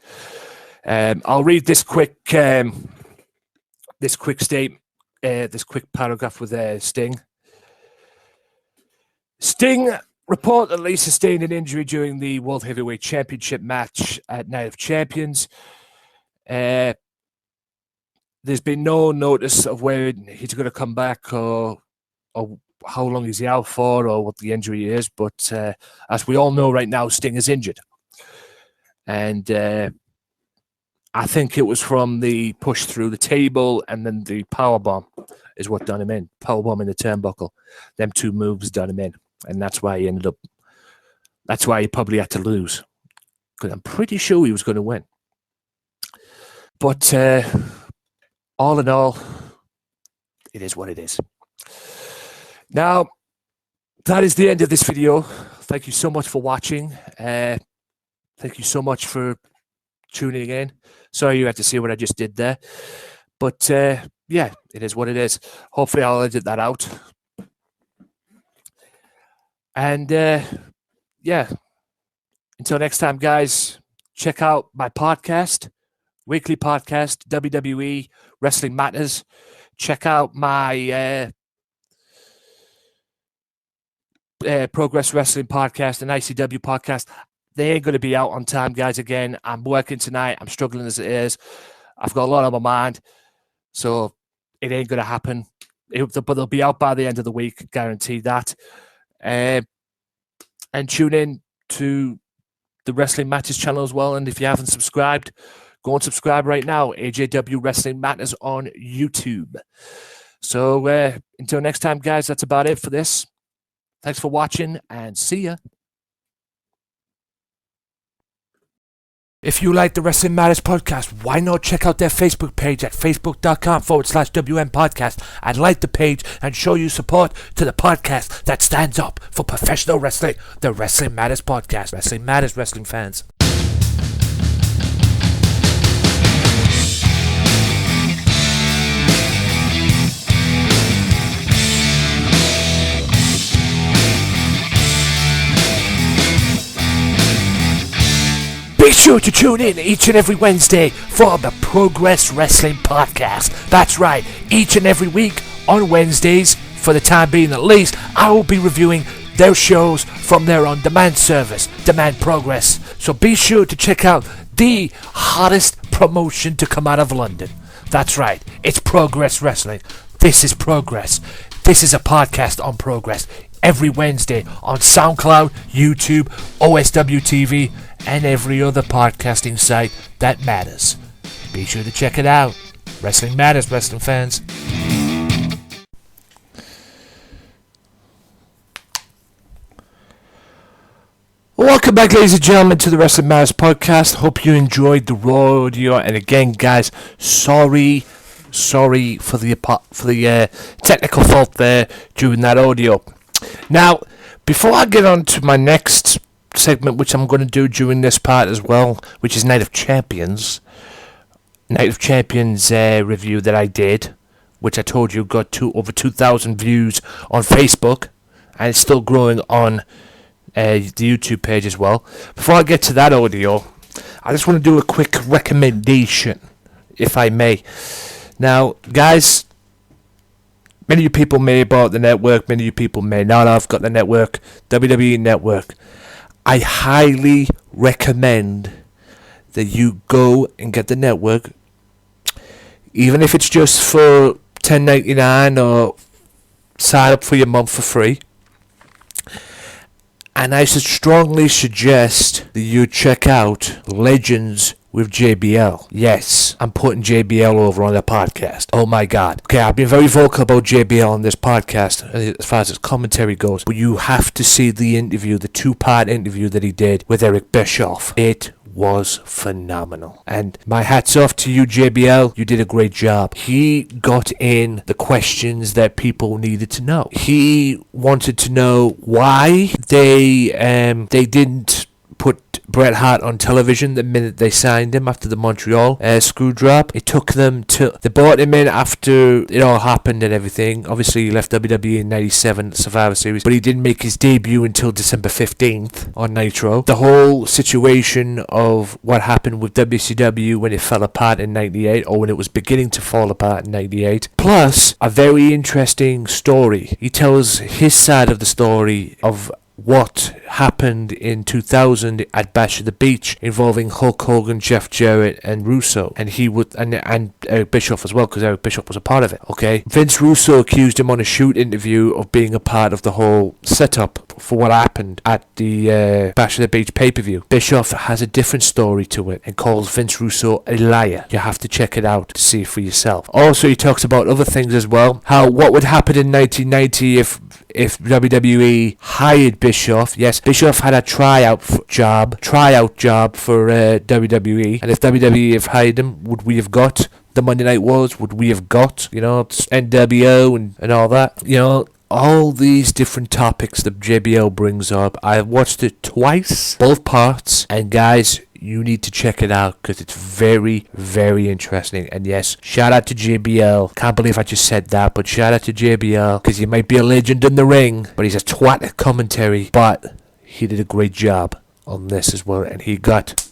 I'll read this quick statement, this quick paragraph with Sting. Sting reportedly sustained an injury during the World Heavyweight Championship match at Night of Champions. there's been no notice of where he's going to come back or how long is he out for or what the injury is. But as we all know right now, Sting is injured. And I think it was from the push through the table and then the powerbomb is what done him in. Powerbomb in the turnbuckle. Them two moves done him in. And that's why he probably had to lose. Because I'm pretty sure he was going to win. But all in all, it is what it is. Now, that is the end of this video. Thank you so much for watching. Thank you so much for tuning in. Sorry you had to see what I just did there. But, yeah, it is what it is. Hopefully I'll edit that out. And, yeah, until next time, guys, check out my podcast, weekly podcast, WWE Wrestling Matters. Check out my Progress Wrestling podcast and ICW podcast. They ain't going to be out on time, guys. Again, I'm working tonight. I'm struggling as it is. I've got a lot on my mind, so it ain't going to happen. But they'll be out by the end of the week, guarantee that. And tune in to the Wrestling Matters channel as well. And if you haven't subscribed, go and subscribe right now. AJW Wrestling Matters on YouTube. So until next time, guys, that's about it for this. Thanks for watching and see ya. If you like the Wrestling Matters podcast, why not check out their Facebook page at facebook.com/WM podcast and like the page and show your support to the podcast that stands up for professional wrestling, the Wrestling Matters podcast. Wrestling Matters, wrestling fans. Be sure to tune in each and every Wednesday for the Progress Wrestling Podcast. That's right, each and every week on Wednesdays, for the time being at least, I will be reviewing their shows from their on-demand service, Demand Progress. So be sure to check out the hottest promotion to come out of London. That's right, it's Progress Wrestling. This is Progress. This is a podcast on Progress. Every Wednesday on SoundCloud, YouTube, OSW TV, and every other podcasting site that matters. Be sure to check it out. Wrestling Matters, wrestling fans. Welcome back, ladies and gentlemen, to the Wrestling Matters podcast. Hope you enjoyed the raw audio. And again, guys, sorry for the technical fault there during that audio. Now, before I get on to my next segment, which I'm going to do during this part as well, which is Night of Champions review that I did, which I told you got over 2,000 views on Facebook, and it's still growing on the YouTube page as well. Before I get to that audio, I just want to do a quick recommendation, if I may. Now, guys, many of you people may have bought the network, many of you people may not have got the network, WWE Network. I highly recommend that you go and get the network, even if it's just for $10.99 or sign up for your month for free. And I should strongly suggest that you check out Legends with JBL. Yes, I'm putting JBL over on the podcast. Oh my God. Okay, I've been very vocal about JBL on this podcast as far as its commentary goes, but you have to see the interview, the 2-part interview that he did with Eric Bischoff. It was phenomenal. And my hat's off to you, JBL. You did a great job. He got in the questions that people needed to know. He wanted to know why they didn't put Bret Hart on television the minute they signed him after the Montreal screw drop. It took them to... They brought him in after it all happened and everything. Obviously, he left WWE in 97, Survivor Series, but he didn't make his debut until December 15th on Nitro. The whole situation of what happened with WCW when it fell apart in 98, or when it was beginning to fall apart in 98. Plus, a very interesting story. He tells his side of the story of what happened in 2000 at Bash at the Beach involving Hulk Hogan, Jeff Jarrett, and Russo, and he would and Eric Bischoff as well, because Eric Bischoff was a part of it. Okay, Vince Russo accused him on a shoot interview of being a part of the whole setup for what happened at the Bash at the Beach pay-per-view. Bischoff has a different story to it and calls Vince Russo a liar. You have to check it out to see for yourself. Also, he talks about other things as well. How what would happen in 1990 if WWE hired Bischoff. Yes, Bischoff had a tryout job for WWE, and if WWE have hired him, would we have got the Monday Night Wars? Would we have got, NWO and all that? All these different topics that JBL brings up. I've watched it twice, both parts, and guys, you need to check it out because it's very, very interesting. And yes, shout out to JBL. Can't believe I just said that, but shout out to JBL because he might be a legend in the ring, but he's a twat at commentary. But he did a great job on this as well, and he got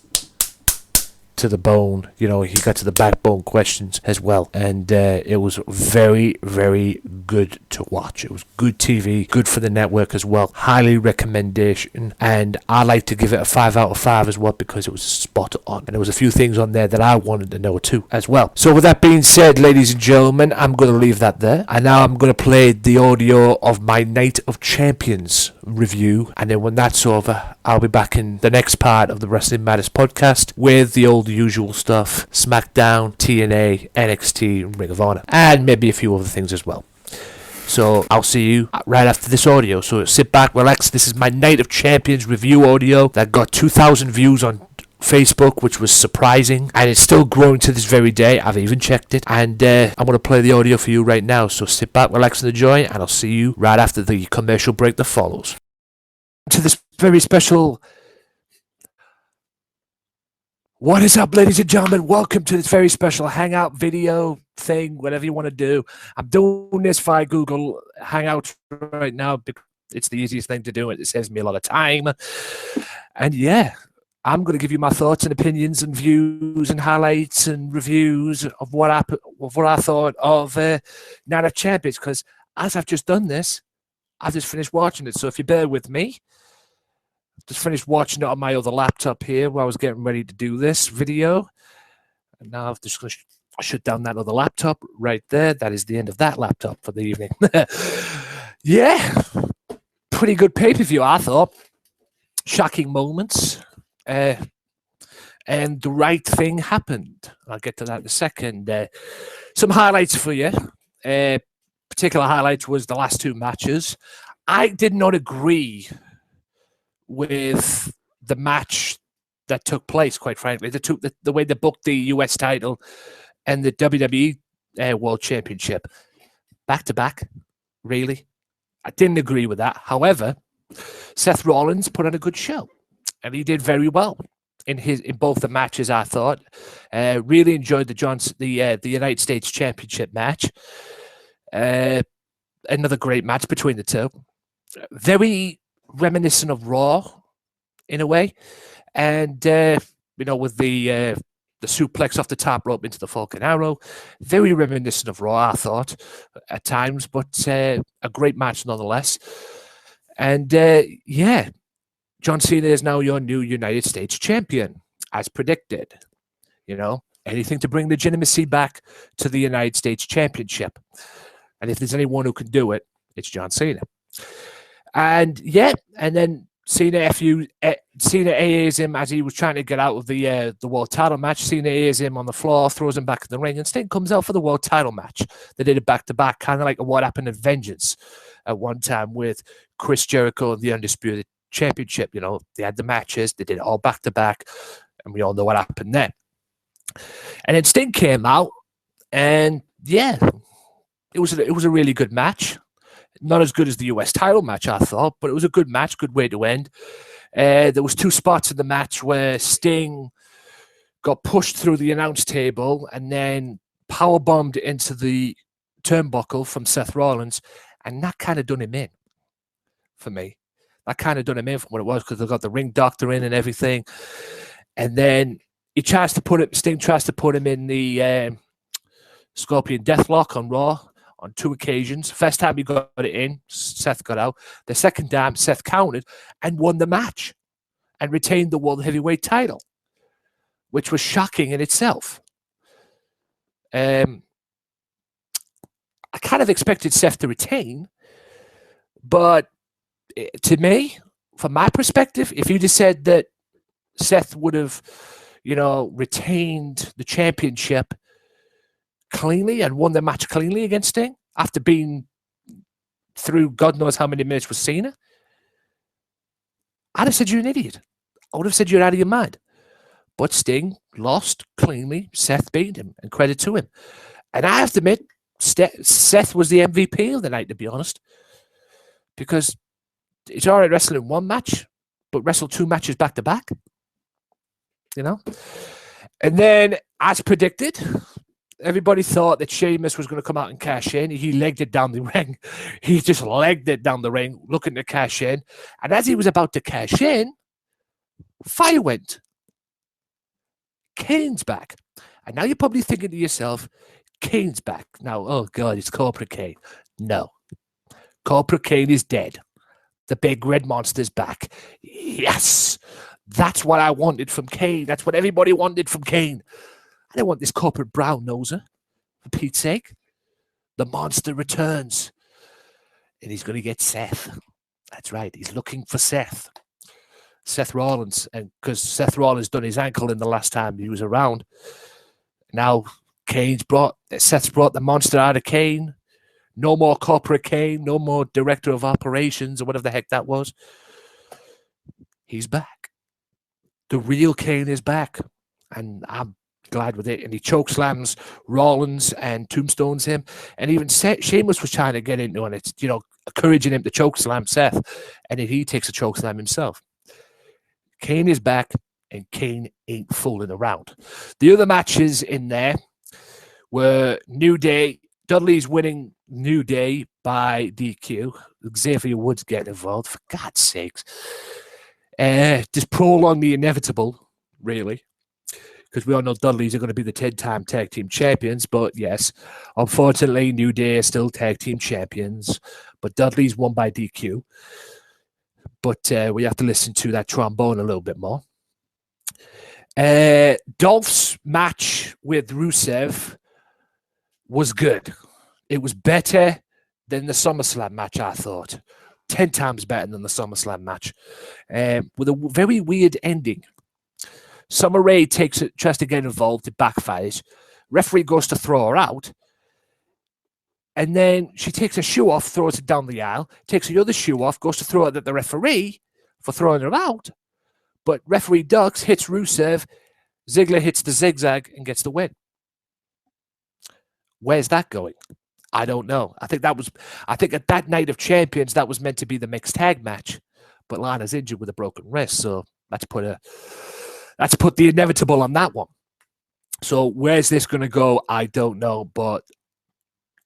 to the bone, he got to the backbone questions as well, and it was very, very good to watch. It was good TV, good for the network as well. Highly recommendation, and I like to give it a 5 out of 5 as well because it was spot on, and there was a few things on there that I wanted to know too as well. So with that being said, ladies and gentlemen, I'm going to leave that there, and now I'm going to play the audio of my Night of Champions review, and then when that's over, I'll be back in the next part of the Wrestling Matters podcast with the old usual stuff: Smackdown, TNA, NXT, and Ring of Honor, and maybe a few other things as well. So I'll see you right after this audio. So sit back, relax. This is my Night of Champions review audio that got 2,000 views on Facebook, which was surprising, and it's still growing to this very day. I've even checked it, and I'm going to play the audio for you right now. So sit back, relax, and enjoy, and I'll see you right after the commercial break that follows. To this very special... What is up, ladies and gentlemen? Welcome to this very special Hangout video thing, whatever you want to do. I'm doing this via Google Hangouts right now because it's the easiest thing to do. It saves me a lot of time. And yeah, I'm going to give you my thoughts and opinions and views and highlights and reviews of what I thought of Night of Champions, because as I've just done this, I've just finished watching it. So if you bear with me, just finished watching it on my other laptop here while I was getting ready to do this video. And now I'm just going to shut down that other laptop right there. That is the end of that laptop for the evening. Yeah, pretty good pay-per-view, I thought. Shocking moments. And the right thing happened. I'll get to that in a second. Some highlights for you. Particular highlights was the last two matches. I did not agree with the match that took place, quite frankly. The way they booked the US title and the WWE World Championship back-to-back, really. I didn't agree with that. However, Seth Rollins put on a good show, and he did very well in both the matches, I thought. Really enjoyed the United States Championship match. Another great match between the two. Very reminiscent of Raw in a way, and with the suplex off the top rope into the Falcon Arrow, very reminiscent of Raw, I thought at times, but a great match nonetheless. And yeah, John Cena is now your new United States champion, as predicted. Anything to bring legitimacy back to the United States Championship, and if there's anyone who can do it, it's John Cena. And yeah, and then Cena AAs him as he was trying to get out of the world title match. Cena AAs him on the floor, throws him back in the ring, and Sting comes out for the world title match. They did it back to back, kind of like what happened at Vengeance at one time with Chris Jericho and the Undisputed Championship. They had the matches, they did it all back to back, and we all know what happened there. And then Sting came out, and yeah, it was a really good match. Not as good as the US title match, I thought, but it was a good match, good way to end. There was two spots in the match where Sting got pushed through the announce table and then powerbombed into the turnbuckle from Seth Rollins, and that kind of done him in for me. That kind of done him in from what it was, because they got the ring doctor in and everything. And then Sting tries to put him in the Scorpion Deathlock on Raw on 2 occasions. First time he got it in, Seth got out. The second time, Seth countered and won the match and retained the World Heavyweight title, which was shocking in itself. I kind of expected Seth to retain, but to me, from my perspective, if you'd have said that Seth would have, retained the championship cleanly and won the match cleanly against Sting after being through God knows how many minutes with Cena, I'd have said you're an idiot. I would have said you're out of your mind. But Sting lost cleanly. Seth beat him, and credit to him. And I have to admit, Seth was the MVP of the night, to be honest, because it's all right wrestling 1 match, but wrestle 2 matches back to back. And then, as predicted, everybody thought that Sheamus was going to come out and cash in. He legged it down the ring. He just legged it down the ring, looking to cash in. And as he was about to cash in, fire went. Kane's back. And now you're probably thinking to yourself, Kane's back. Now, oh God, it's Corporate Kane. No. Corporate Kane is dead. The big red monster's back. Yes! That's what I wanted from Kane. That's what everybody wanted from Kane. I don't want this corporate brown noser, for Pete's sake. The monster returns. And he's going to get Seth. That's right. He's looking for Seth. Seth Rollins. And because Seth Rollins done his ankle in the last time he was around. Now Seth's brought the monster out of Kane. No more corporate Kane. No more director of operations or whatever the heck that was. He's back. The real Kane is back. And I'm glad with it. And he chokeslams Rollins and tombstones him. And even Sheamus was trying to get into it. It's, encouraging him to chokeslam Seth. And then he takes a chokeslam himself. Kane is back, and Kane ain't fooling around. The other matches in there were New Day. Dudley's winning New Day by DQ. Xavier Woods getting involved. For God's sakes. Just prolong the inevitable, really. Because we all know Dudley's are going to be the 10-time tag team champions. But yes, unfortunately, New Day are still tag team champions. But Dudley's won by DQ. But we have to listen to that trombone a little bit more. Dolph's match with Rusev was good. It was better than the SummerSlam match, I thought. 10 times better than the SummerSlam match. With a very weird ending. Summer Rae tries to get involved. It backfires. Referee goes to throw her out. And then she takes her shoe off, throws it down the aisle, takes the other shoe off, goes to throw it at the referee for throwing her out. But referee ducks, hits Rusev. Ziggler hits the zigzag and gets the win. Where's that going? I don't know. I think at that Night of Champions, that was meant to be the mixed tag match. But Lana's injured with a broken wrist, so let's put the inevitable on that one. So where's this going to go? I don't know, but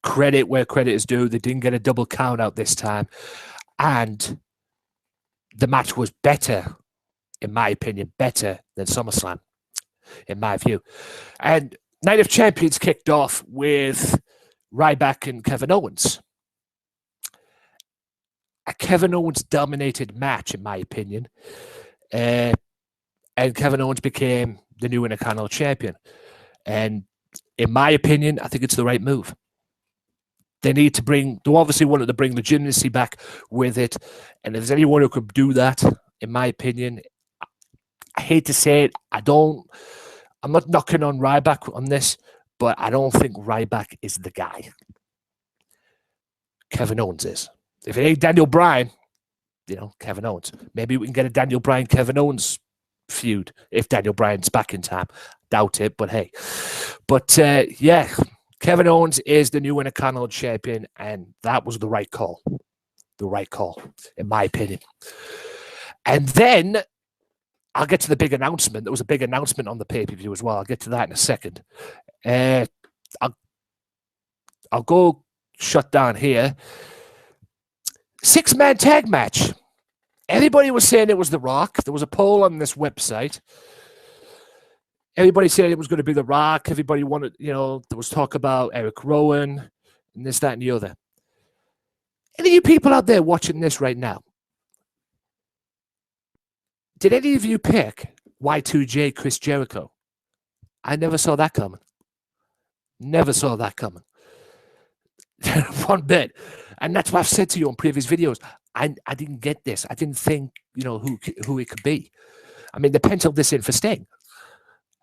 credit where credit is due. They didn't get a double count out this time. And the match was better, in my opinion, better than SummerSlam, in my view. And Night of Champions kicked off with Ryback and Kevin Owens. A Kevin Owens dominated match, in my opinion. And Kevin Owens became the new Intercontinental Champion. And in my opinion, I think it's the right move. They obviously wanted to bring legitimacy back with it. And if there's anyone who could do that, in my opinion, I hate to say it, I'm not knocking on Ryback on this, but I don't think Ryback is the guy. Kevin Owens is. If it ain't Daniel Bryan, Kevin Owens. Maybe we can get a Daniel Bryan-Kevin Owens feud if Daniel Bryan's back in time. Doubt it, but hey. But yeah, Kevin Owens is the new Intercontinental Champion, and that was the right call. The right call, in my opinion. And then I'll get to the big announcement. There was a big announcement on the pay-per-view as well. I'll get to that in a second. I'll go shut down here. 6-man tag match. Everybody was saying it was The Rock. There was a poll on this website. Everybody said it was going to be The Rock. Everybody wanted, there was talk about Eric Rowan and this, that, and the other. Any of you people out there watching this right now, did any of you pick Y2J Chris Jericho? I never saw that coming. Never saw that coming. One bit. And that's what I've said to you on previous videos. I didn't get this. I didn't think, who it could be. I mean, they penciled this in for Sting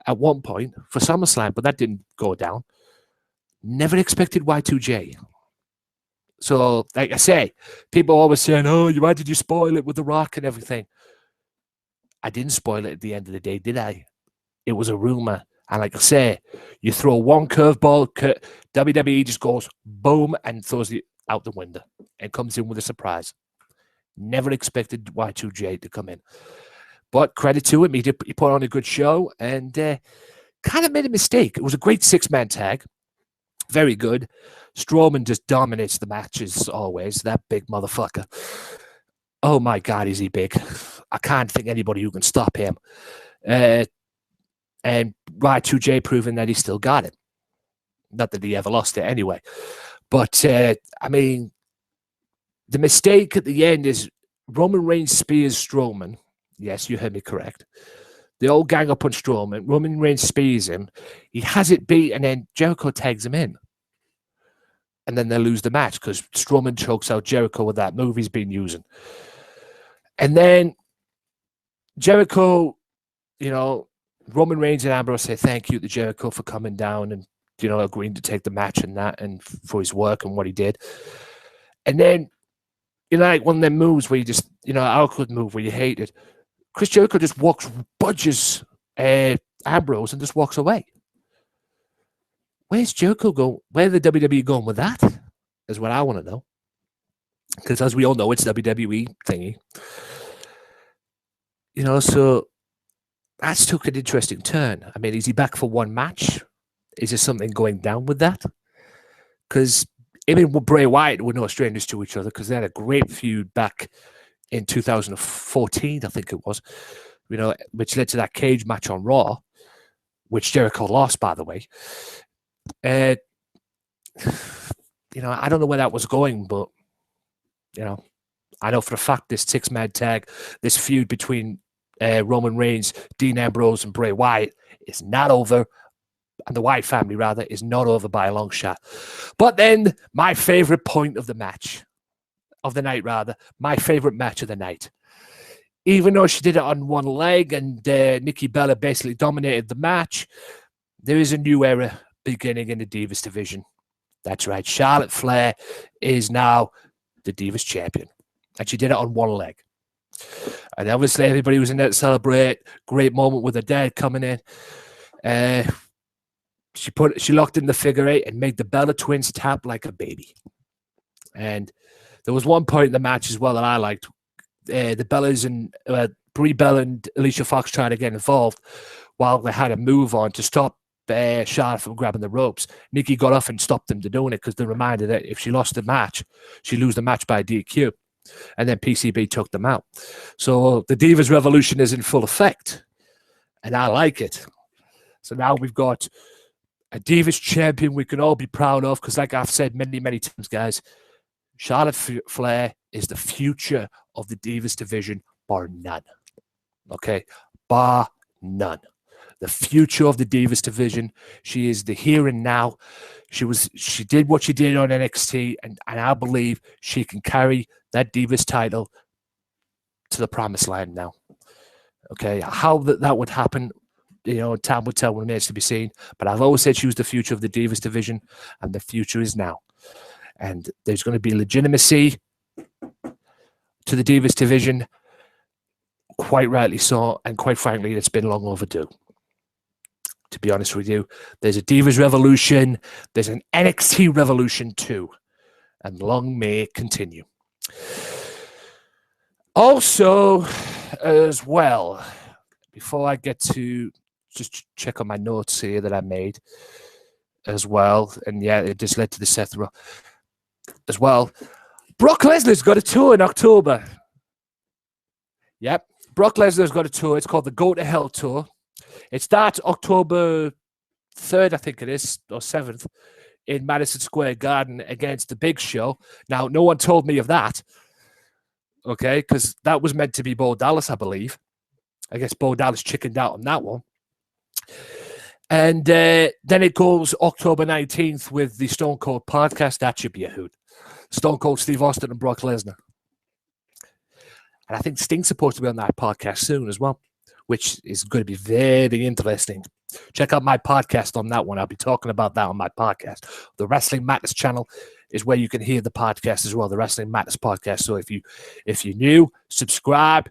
at one point for SummerSlam, but that didn't go down. Never expected Y2J. So, like I say, people are always saying, oh, why did you spoil it with The Rock and everything? I didn't spoil it at the end of the day, did I? It was a rumor. And like I say, you throw one curveball, WWE just goes boom and throws it out the window and comes in with a surprise. Never expected Y2J to come in. But credit to him, he put on a good show and kind of made a mistake. It was a great six-man tag. Very good. Strowman just dominates the matches always. That big motherfucker. Oh my God, is he big. I can't think anybody who can stop him. And Y2J proving that he still got it. Not that he ever lost it anyway. But, I mean, the mistake at the end is Roman Reigns spears Strowman. Yes, you heard me correct. They all gang up on Strowman. Roman Reigns spears him. He has it beat, and then Jericho tags him in. And then they lose the match because Strowman chokes out Jericho with that move he's been using. And then Jericho, Roman Reigns and Ambrose say thank you to Jericho for coming down and, agreeing to take the match and that and for his work and what he did. And then, like one of them moves where you just, awkward move where you hate it. Chris Jericho just budges Ambrose and just walks away. Where's Jericho going? Where the WWE going with that? Is what I want to know. Because as we all know, it's WWE thingy. So that's took an interesting turn. I mean, is he back for one match? Is there something going down with that? Because even with Bray Wyatt were no strangers to each other because they had a great feud back in 2014, I think it was, which led to that cage match on Raw, which Jericho lost, by the way. I don't know where that was going, but, I know for a fact this six-man tag, this feud between Roman Reigns, Dean Ambrose, and Bray Wyatt is not over. And the Wyatt family, rather, is not over by a long shot. But then, my favorite point of the match, of the night, rather, my favorite match of the night. Even though she did it on one leg and Nikki Bella basically dominated the match, there is a new era beginning in the Divas division. That's right. Charlotte Flair is now the Divas champion. And she did it on one leg. And obviously, everybody was in there to celebrate. Great moment with her dad coming in. She locked in the figure eight and made the Bella twins tap like a baby. And there was one point in the match as well that I liked. The Bellas and Brie Bella and Alicia Fox trying to get involved while they had a move on to stop Charlotte from grabbing the ropes. Nikki got off and stopped them to doing it because they reminded that if she lost the match, she'd lose the match by DQ. And then PCB took them out. So the Divas Revolution is in full effect. And I like it. So now we've got a Divas champion we can all be proud of because like I've said many, many times, guys, Charlotte Flair is the future of the Divas division, bar none. Okay? Bar none. The future of the Divas division. She is the here and now. She did what she did on NXT, and I believe she can carry that Divas title to the promised land now. Okay? How that would happen, time will tell when it remains to be seen. But I've always said she was the future of the Divas division, and the future is now. And there's going to be legitimacy to the Divas division, quite rightly so, and quite frankly, it's been long overdue. To be honest with you, there's a Divas revolution, there's an NXT revolution too, and long may it continue. Also, as well, before I get to just check on my notes here that I made as well, and yeah, it just led to the Seth Rollins as well. Brock Lesnar's got a tour in October. Yep, Brock Lesnar's got a tour. It's called the Go to Hell Tour. It starts October 3rd, I think it is, or 7th, in Madison Square Garden against the Big Show. Now, no one told me of that, okay, because that was meant to be Bo Dallas, I believe. I guess Bo Dallas chickened out on that one. And then it goes October 19th with the Stone Cold podcast. That should be a hoot. Stone Cold Steve Austin and Brock Lesnar. And I think Sting's supposed to be on that podcast soon as well, which is going to be very interesting. Check out my podcast on that one. I'll be talking about that on my podcast. The Wrestling Matters channel is where you can hear the podcast as well, the Wrestling Matters podcast. So if you're new, subscribe,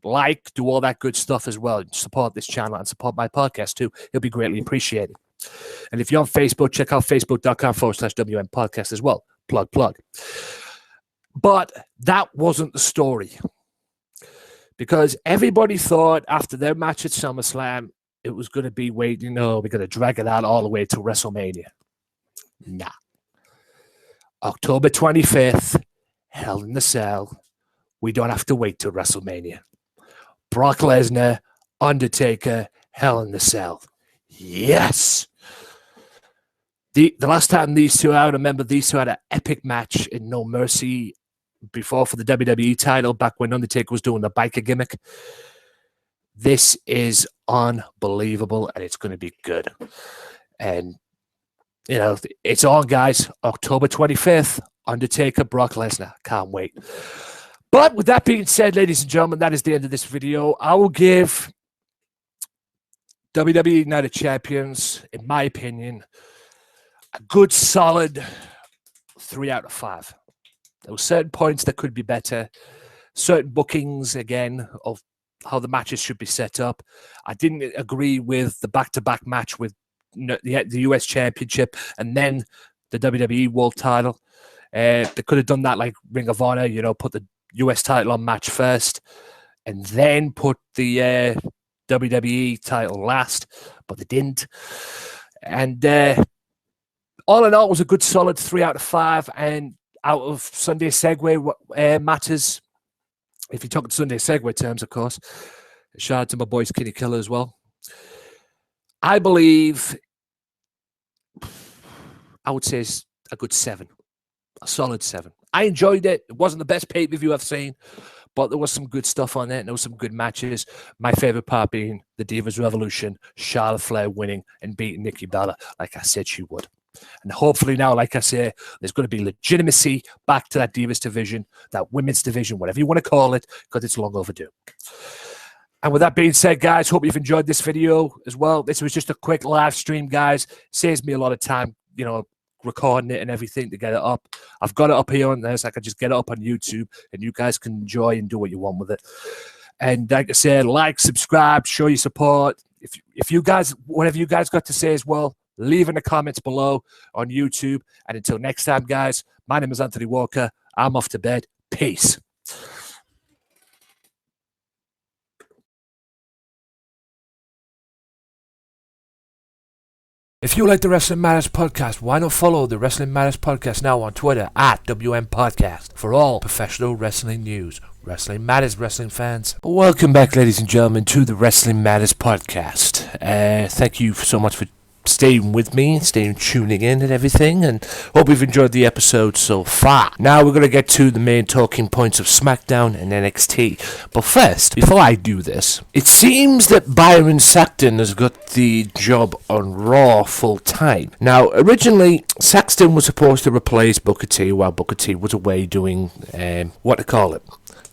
like, do all that good stuff as well. Support this channel and support my podcast too. It'll be greatly appreciated. And if you're on Facebook, check out facebook.com/WM podcast as well. Plug. But that wasn't the story. Because everybody thought after their match at SummerSlam, it was going to be, we're going to drag it out all the way to WrestleMania. Nah. October 25th, Hell in the Cell. We don't have to wait till WrestleMania. Brock Lesnar, Undertaker, Hell in the Cell. Yes! The last time these two, I remember these two had an epic match in No Mercy before for the WWE title, back when Undertaker was doing the biker gimmick. This is unbelievable, and it's going to be good. And, it's on, guys. October 25th, Undertaker, Brock Lesnar. Can't wait. But with that being said, ladies and gentlemen, that is the end of this video. I will give WWE Night of Champions, in my opinion, a good solid 3 out of 5. There were certain points that could be better, certain bookings, again, of how the matches should be set up. I didn't agree with the back-to-back match with the US Championship and then the WWE World title. They could have done that like Ring of Honor, put the US title on match first and then put the WWE title last, but they didn't. And all in all, it was a good solid 3 out of 5. And out of Sunday Segway matters, if you're talking Sunday Segway terms, of course, shout out to my boy Skinny Killer as well. I believe I would say it's a good 7, a solid 7. I enjoyed it. It wasn't the best pay-per-view I've seen, but there was some good stuff on it, and there was some good matches. My favorite part being the Divas Revolution, Charlotte Flair winning and beating Nikki Bella, like I said she would. And hopefully now, like I say, there's going to be legitimacy back to that Divas division, that women's division, whatever you want to call it, because it's long overdue. And with that being said, guys, hope you've enjoyed this video as well. This was just a quick live stream, guys. Saves me a lot of time, recording it and everything to get it up. I've got it up here on this. I can just get it up on YouTube, and you guys can enjoy and do what you want with it. And like I said, like, subscribe, show your support. If you guys, whatever you guys got to say as well, leave in the comments below on YouTube. And until next time, guys, my name is Anthony Walker. I'm off to bed. Peace. If you like the Wrestling Matters podcast, why not follow the Wrestling Matters podcast now on Twitter at WM Podcast for all professional wrestling news. Wrestling Matters, wrestling fans. Welcome back, ladies and gentlemen, to the Wrestling Matters podcast. Thank you so much for staying with me, tuning in and everything, and hope you've enjoyed the episode so far. Now we're going to get to the main talking points of Smackdown and NXT. But first, before I do this, it seems that Byron Saxton has got the job on Raw full time. Now, originally, Saxton was supposed to replace Booker T while Booker T was away doing,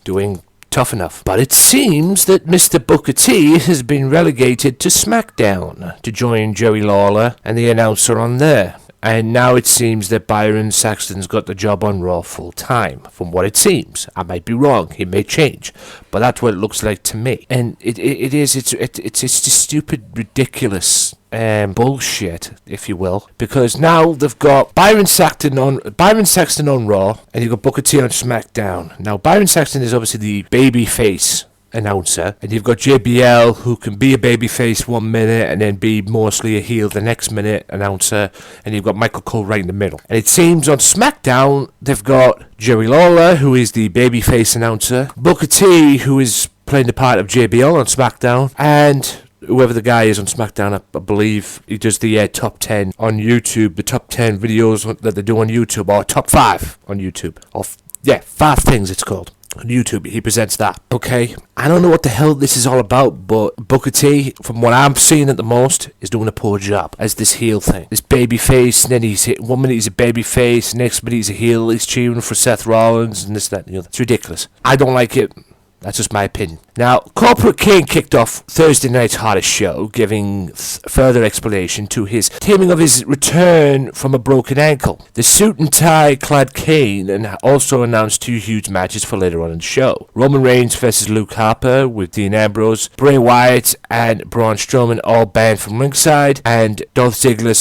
doing Tough Enough. But it seems that Mr. Booker T has been relegated to SmackDown to join Jerry Lawler and the announcer on there. And now it seems that Byron Saxton's got the job on Raw full time, from what it seems. I might be wrong, it may change, but that's what it looks like to me. And it's just stupid, ridiculous bullshit, if you will, because now they've got Byron Saxton on Raw, and you've got Booker T on SmackDown. Now Byron Saxton is obviously the baby face announcer, and you've got JBL, who can be a babyface 1 minute and then be mostly a heel the next minute announcer, and you've got Michael Cole right in the middle. And it seems on SmackDown they've got Jerry Lawler, who is the babyface announcer, Booker T, who is playing the part of JBL on SmackDown, and whoever the guy is on SmackDown, I believe he does the top 10 on YouTube, the top 10 videos that they do on YouTube, or top 5 on YouTube, or 5 things it's called. On YouTube, he presents that. Okay, I don't know what the hell this is all about, but Booker T, from what I'm seeing at the most, is doing a poor job as this heel thing. This baby face, and then one minute he's a baby face, next minute he's a heel, he's cheering for Seth Rollins, and this, that, and the other. It's ridiculous. I don't like it. That's just my opinion. Now, Corporate King kicked off Thursday night's hottest show, giving further explanation to his teaming of his return from a broken ankle. The suit and tie clad Kane and also announced 2 huge matches for later on in the show. Roman Reigns versus Luke Harper with Dean Ambrose, Bray Wyatt and Braun Strowman all banned from ringside, and Dolph Ziggler,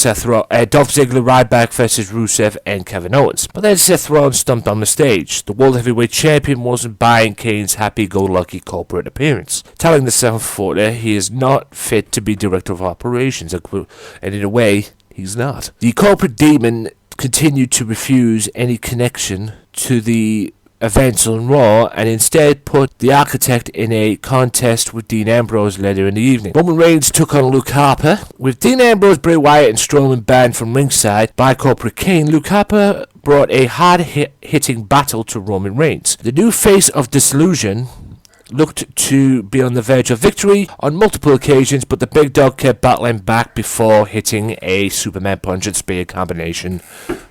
Ryback versus Rusev and Kevin Owens. But then Seth Rollins stumped on the stage. The World Heavyweight Champion wasn't buying Kane's happy-go-lucky corporate appearance, telling the 740 he is not fit to be Director of Operations, and in a way, he's not. The corporate demon continued to refuse any connection to the events on Raw and instead put the Architect in a contest with Dean Ambrose later in the evening. Roman Reigns took on Luke Harper. With Dean Ambrose, Bray Wyatt and Strowman banned from ringside by Corporate King, Luke Harper brought a hard-hitting battle to Roman Reigns. The new face of Disillusion looked to be on the verge of victory on multiple occasions, but the big dog kept battling back before hitting a Superman punch and spear combination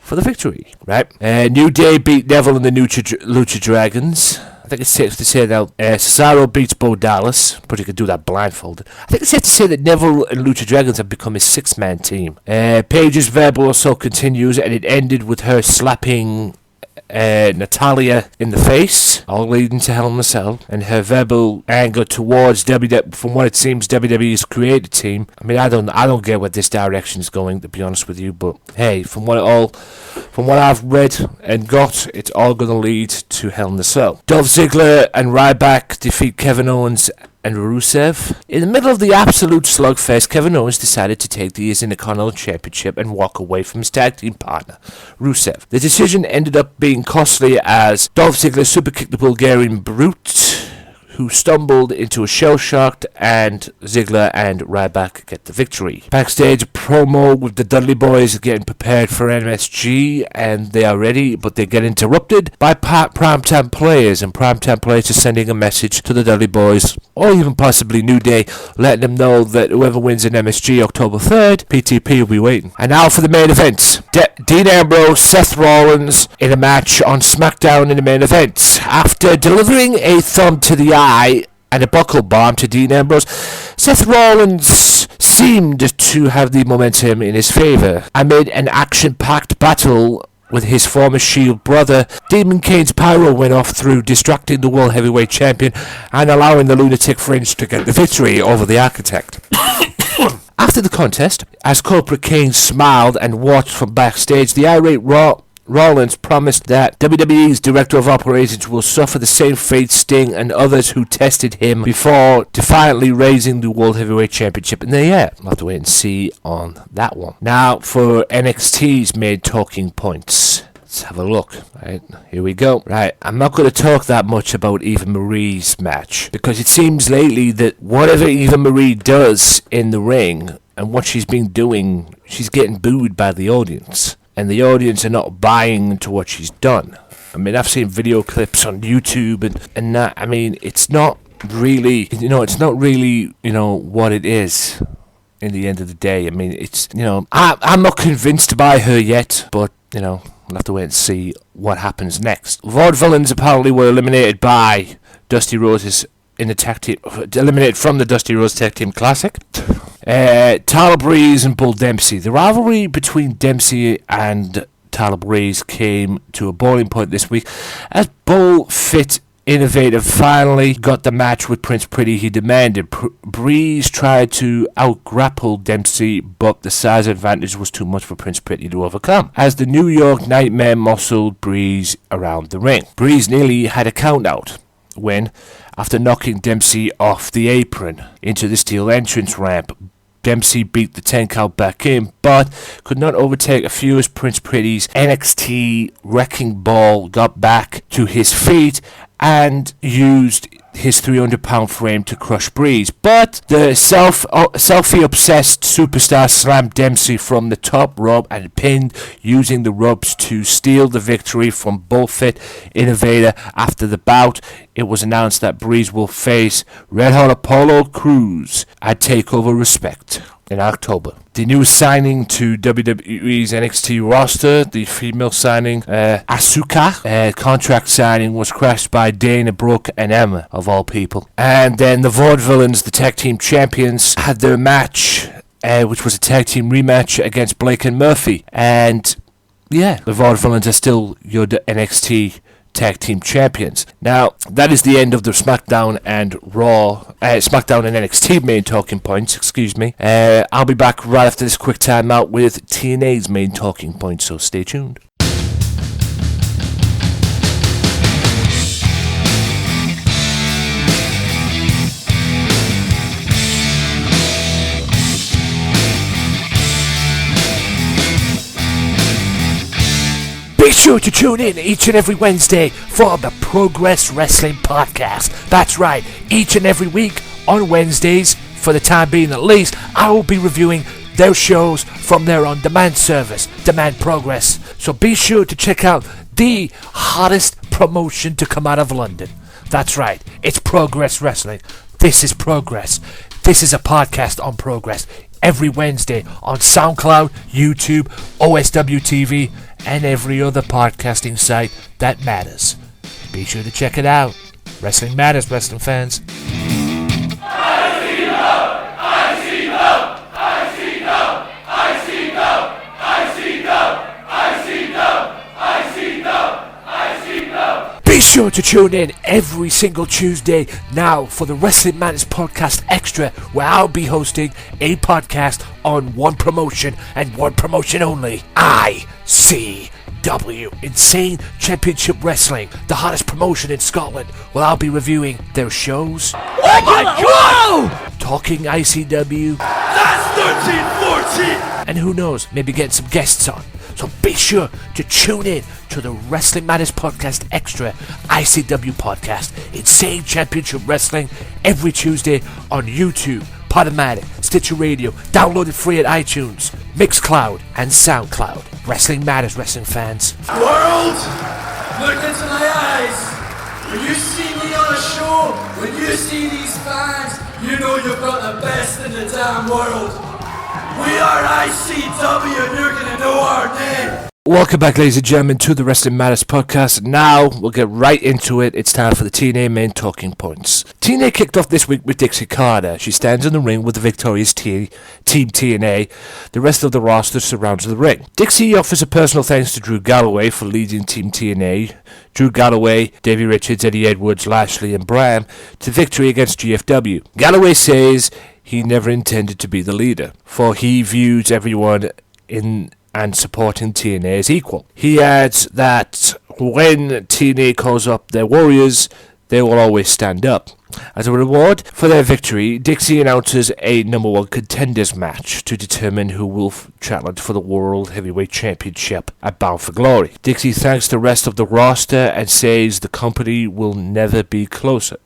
for the victory. Right? New Day beat Neville and the Lucha Dragons. I think it's safe to say that Cesaro beats Bo Dallas, but you could do that blindfolded. I think it's safe to say that Neville and Lucha Dragons have become a 6-man team. Paige's verbal assault continues, and it ended with her slapping Natalia in the face, all leading to Hell in a Cell, and her verbal anger towards from what it seems WWE's creative team. I mean, I don't get what this direction is going, to be honest with you, but hey, from what I've read and got, it's all going to lead to Hell in a Cell. Dolph Ziggler and Ryback defeat Kevin Owens and Rusev. In the middle of the absolute slugfest, Kevin Owens decided to take the Intercontinental Championship and walk away from his tag team partner, Rusev. The decision ended up being costly as Dolph Ziggler superkicked the Bulgarian Brute, who stumbled into a shell-shocked, and Ziggler and Ryback get the victory. Backstage, a promo with the Dudley Boys getting prepared for MSG, and they are ready, but they get interrupted by primetime players, and primetime players are sending a message to the Dudley Boys, or even possibly New Day, letting them know that whoever wins in MSG October 3rd, PTP will be waiting. And now for the main event. Dean Ambrose, Seth Rollins in a match on SmackDown in the main event. After delivering a thumb to the eye and a buckle bomb to Dean Ambrose, Seth Rollins seemed to have the momentum in his favour. Amid an action-packed battle with his former Shield brother, Demon Kane's pyro went off through distracting the World Heavyweight Champion and allowing the Lunatic Fringe to get the victory over the Architect. After the contest, as Corporate King smiled and watched from backstage, the irate Rollins promised that WWE's Director of Operations will suffer the same fate Sting and others who tested him before defiantly raising the World Heavyweight Championship in the air. We'll have to wait and see on that one. Now for NXT's main talking points. Let's have a look. Right, here we go. Right, I'm not going to talk that much about Eva Marie's match, because it seems lately that whatever Eva Marie does in the ring and what she's been doing, she's getting booed by the audience. And the audience are not buying into what she's done. I mean, I've seen video clips on YouTube and that. I mean, it's not really, what it is in the end of the day. I mean, it's, I'm not convinced by her yet, but, we'll have to wait and see what happens next. Vaudevillains apparently were eliminated by Dusty Rhodes in the tag team, eliminated from the Dusty Rhodes Tag Team Classic. Tyler Breeze and Bull Dempsey. The rivalry between Dempsey and Tyler Breeze came to a boiling point this week as Bull Fit Innovative finally got the match with Prince Pretty he demanded. Breeze tried to out-grapple Dempsey, but the size advantage was too much for Prince Pretty to overcome, as the New York Nightmare muscled Breeze around the ring. Breeze nearly had a count-out when, after knocking Dempsey off the apron into the steel entrance ramp, Dempsey beat the 10 count back in, but could not overtake a few as Prince Pretty's NXT Wrecking Ball got back to his feet and used his 300-pound frame to crush Breeze, but the selfie-obsessed superstar slammed Dempsey from the top rope and pinned, using the ropes to steal the victory from Bullfit Innovator. After the bout, it was announced that Breeze will face Red Hot Apollo Crews at TakeOver Respect in October. The new signing to WWE's NXT roster, the female signing, Asuka, contract signing was crashed by Dana Brooke and Emma, of all people. And then the Vaudevillains, the tag team champions, had their match, which was a tag team rematch against Blake and Murphy. And yeah, the Vaudevillains are still your NXT tag team champions. Now, that is the end of the Smackdown and Smackdown and NXT main talking points, I'll be back right after this quick timeout with TNA's main talking points, so stay tuned. Be sure to tune in each and every Wednesday for the Progress Wrestling Podcast. That's right, each and every week on Wednesdays, for the time being at least, I will be reviewing their shows from their on-demand service, Demand Progress. So be sure to check out the hottest promotion to come out of London. That's right, it's Progress Wrestling. This is Progress. This is a podcast on Progress. Every Wednesday on SoundCloud, YouTube, OSW TV, and every other podcasting site that matters. Be sure to check it out. Wrestling matters, wrestling fans. Be sure to tune in every single Tuesday now for the Wrestling Matters Podcast Extra, where I'll be hosting a podcast on one promotion and one promotion only. ICW, Insane Championship Wrestling, the hottest promotion in Scotland. Well, I'll be reviewing their shows. Oh my God! Talking ICW. That's 13-14! And who knows, maybe get some guests on. So be sure to tune in to the Wrestling Matters Podcast Extra ICW podcast, Insane Championship Wrestling, every Tuesday on YouTube, Podomatic, Stitcher Radio, downloaded free at iTunes, Mixcloud, and SoundCloud. Wrestling Matters, wrestling fans. World, look into my eyes. When you see me on a show, when you see these fans, you know you've got the best in the damn world. We are ICW and you're gonna know our name. Welcome back, ladies and gentlemen, to the Wrestling Matters Podcast. Now, we'll get right into it. It's time for the TNA main talking points. TNA kicked off this week with Dixie Carter. She stands in the ring with the victorious Team TNA. The rest of the roster surrounds the ring. Dixie offers a personal thanks to Drew Galloway for leading Team TNA. Drew Galloway, Davey Richards, Eddie Edwards, Lashley, and Bram to victory against GFW. Galloway says he never intended to be the leader, for he views everyone in and supporting TNA as equal. He adds that when TNA calls up their warriors, they will always stand up. As a reward for their victory, Dixie announces a number one contenders match to determine who will challenge for the World Heavyweight Championship at Bound for Glory. Dixie thanks the rest of the roster and says the company has never been closer,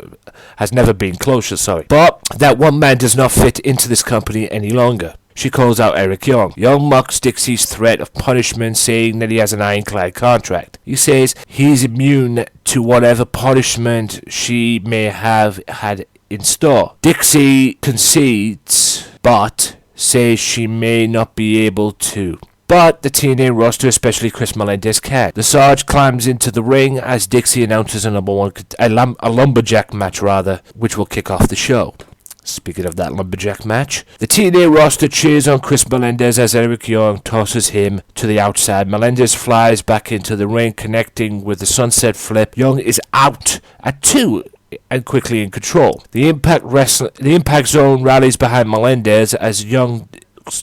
but that one man does not fit into this company any longer. She calls out Eric Young. Young mocks Dixie's threat of punishment, saying that he has an ironclad contract. He says he's immune to whatever punishment she may have had in store. Dixie concedes, but says she may not be able to. But the TNA roster, especially Chris Melendez, can. The Sarge climbs into the ring as Dixie announces a lumberjack match, which will kick off the show. Speaking of that lumberjack match, the TNA roster cheers on Chris Melendez as Eric Young tosses him to the outside. Melendez flies back into the ring, connecting with the sunset flip. Young is out at 2 and quickly in control. The Impact Zone rallies behind Melendez as Young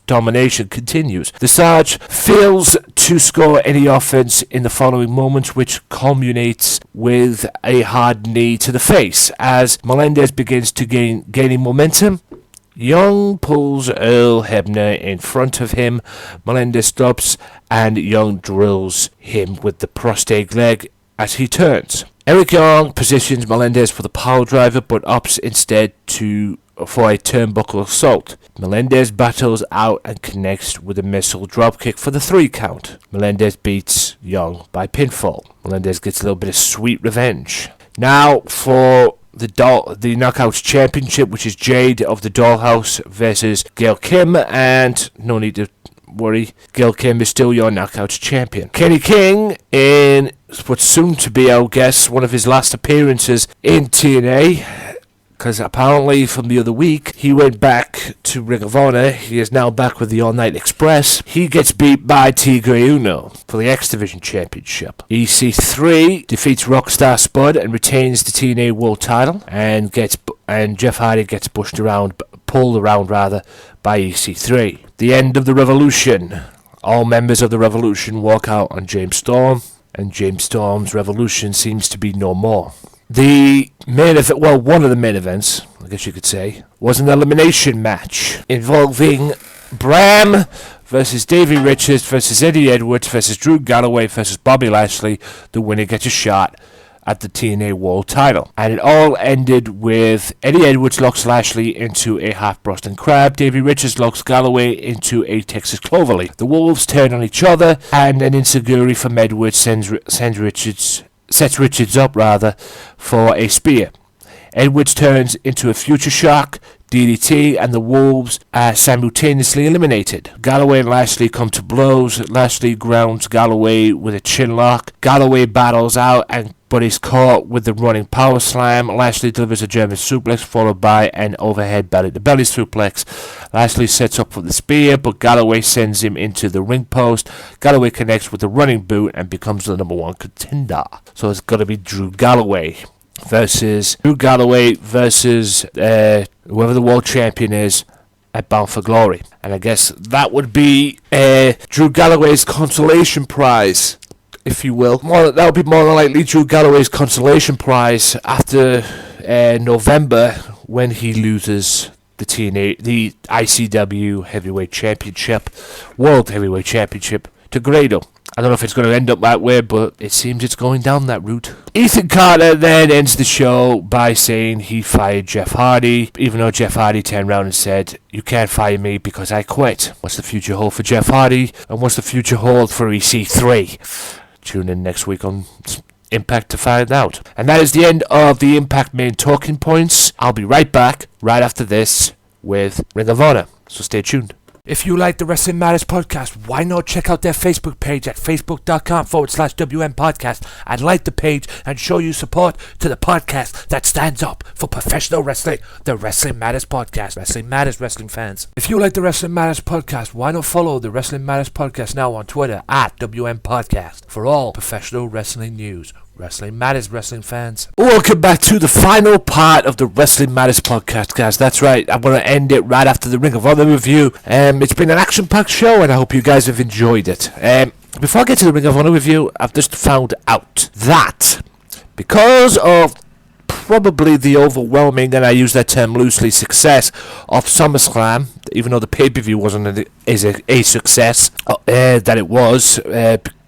domination continues. The Sarge fails to score any offense in the following moments, which culminates with a hard knee to the face. As Melendez begins to gaining momentum, Young pulls Earl Hebner in front of him. Melendez stops and Young drills him with the prostate leg as he turns. Eric Young positions Melendez for the power driver, but opts instead for a turnbuckle assault. Melendez battles out and connects with a missile dropkick for the 3 count. Melendez beats Young by pinfall. Melendez gets a little bit of sweet revenge. Now for the Knockouts Championship, which is Jade of the Dollhouse versus Gail Kim, and no need to worry, Gail Kim is still your Knockouts Champion. Kenny King, in what's soon to be, I guess, one of his last appearances in TNA, because apparently from the other week, he went back to Ring of Honor. He is now back with the All Night Express. He gets beat by Tigre Uno for the X Division Championship. EC3 defeats Rockstar Spud and retains the TNA World Title, and Jeff Hardy gets pulled around by EC3. The end of the Revolution. All members of the Revolution walk out on James Storm, and James Storm's Revolution seems to be no more. The main event, well, one of the main events, I guess you could say, was an elimination match involving Bram versus Davey Richards versus Eddie Edwards versus Drew Galloway versus Bobby Lashley. The winner gets a shot at the TNA World Title. And it all ended with Eddie Edwards locks Lashley into a half Boston Crab. Davey Richards locks Galloway into a Texas Cloverleaf. The Wolves turn on each other, and an insecurity from Edwards sets Richards up for a spear. Edwards turns into a Future Shock, DDT, and the Wolves are simultaneously eliminated. Galloway and Lashley come to blows. Lashley grounds Galloway with a chin lock. Galloway battles out, but is caught with the running power slam. Lashley delivers a German suplex followed by an overhead belly-to-belly suplex. Lashley sets up for the spear, but Galloway sends him into the ring post. Galloway connects with the running boot and becomes the number 1 contender. So it's got to be Drew Galloway versus whoever the world champion is at Bound for Glory. And I guess that would be Drew Galloway's consolation prize, if you will. That would be more than likely Drew Galloway's consolation prize after November, when he loses the ICW Heavyweight Championship, World Heavyweight Championship, to Grado. I don't know if it's going to end up that way, but it seems it's going down that route. Ethan Carter then ends the show by saying he fired Jeff Hardy, even though Jeff Hardy turned around and said, "You can't fire me because I quit." What's the future hold for Jeff Hardy, and what's the future hold for EC3? Tune in next week on Impact to find out. And that is the end of the Impact main talking points. I'll be right back right after this with Ring of Honor, so stay tuned. If you like the Wrestling Matters podcast, why not check out their Facebook page at facebook.com/WM podcast and like the page and show your support to the podcast that stands up for professional wrestling, the Wrestling Matters podcast. Wrestling Matters, wrestling fans. If you like the Wrestling Matters podcast, why not follow the Wrestling Matters podcast now on Twitter at WM podcast for all professional wrestling news. Wrestling Matters, wrestling fans. Welcome back to the final part of the Wrestling Matters podcast, guys. That's right, I'm going to end it right after the Ring of Honor review. It's been an action-packed show, and I hope you guys have enjoyed it. Before I get to the Ring of Honor review, I've just found out that because of probably the overwhelming, and I use that term loosely, success of SummerSlam, even though the pay-per-view wasn't a success, that it was,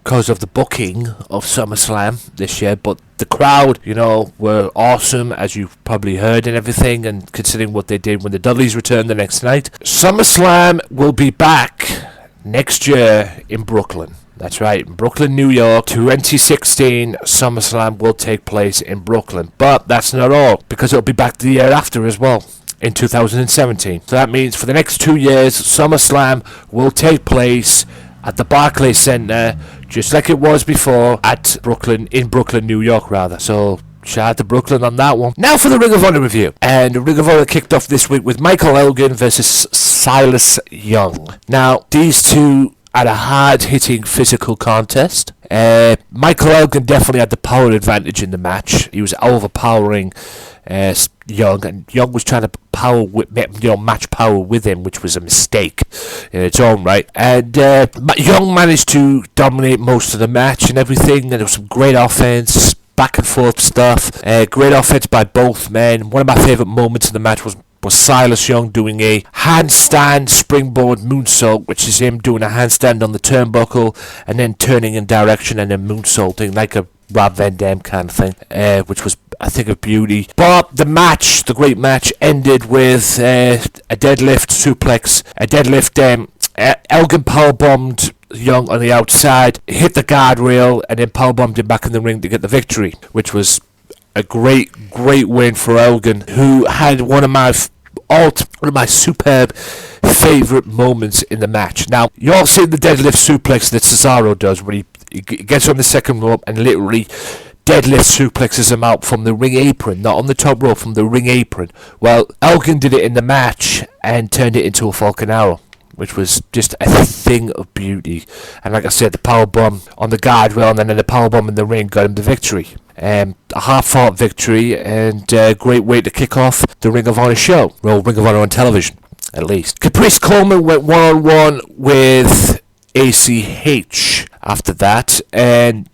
because of the booking of SummerSlam this year, but the crowd, were awesome, as you've probably heard and everything, and considering what they did when the Dudleys returned the next night. SummerSlam will be back next year in Brooklyn. That's right, in Brooklyn, New York. 2016 SummerSlam will take place in Brooklyn, but that's not all, because it'll be back the year after as well, in 2017. So that means for the next 2 years, SummerSlam will take place at the Barclays Center, just like it was before in Brooklyn, New York, rather. So shout out to Brooklyn on that one. Now for the Ring of Honor review. And the Ring of Honor kicked off this week with Michael Elgin versus Silas Young. Now, these two had a hard-hitting physical contest. Michael Elgin definitely had the power advantage in the match. He was overpowering Young, and Young was trying to match power with him, which was a mistake in its own right. And Young managed to dominate most of the match and everything, and there was some great offense, back and forth stuff. Great offense by both men. One of my favourite moments in the match was Silas Young doing a handstand springboard moonsault, which is him doing a handstand on the turnbuckle and then turning in direction and then moonsaulting like a Rob Van Dam kind of thing, which was, I think, a beauty. But the great match, ended with a deadlift suplex, Elgin powerbombed Young on the outside, hit the guardrail, and then powerbombed him back in the ring to get the victory, which was a great win for Elgin, who had one of my superb favourite moments in the match. Now, you all seen the deadlift suplex that Cesaro does, where he gets on the second rope and literally deadlift suplexes him out from the ring apron, not on the top rope, from the ring apron. Well, Elgin did it in the match and turned it into a Falcon Arrow, which was just a thing of beauty. And like I said, the powerbomb on the guardrail and then the powerbomb in the ring got him the victory. A hard-fought victory, and a great way to kick off the Ring of Honor show. Well, Ring of Honor on television, at least. Caprice Coleman went one-on-one with ACH after that, and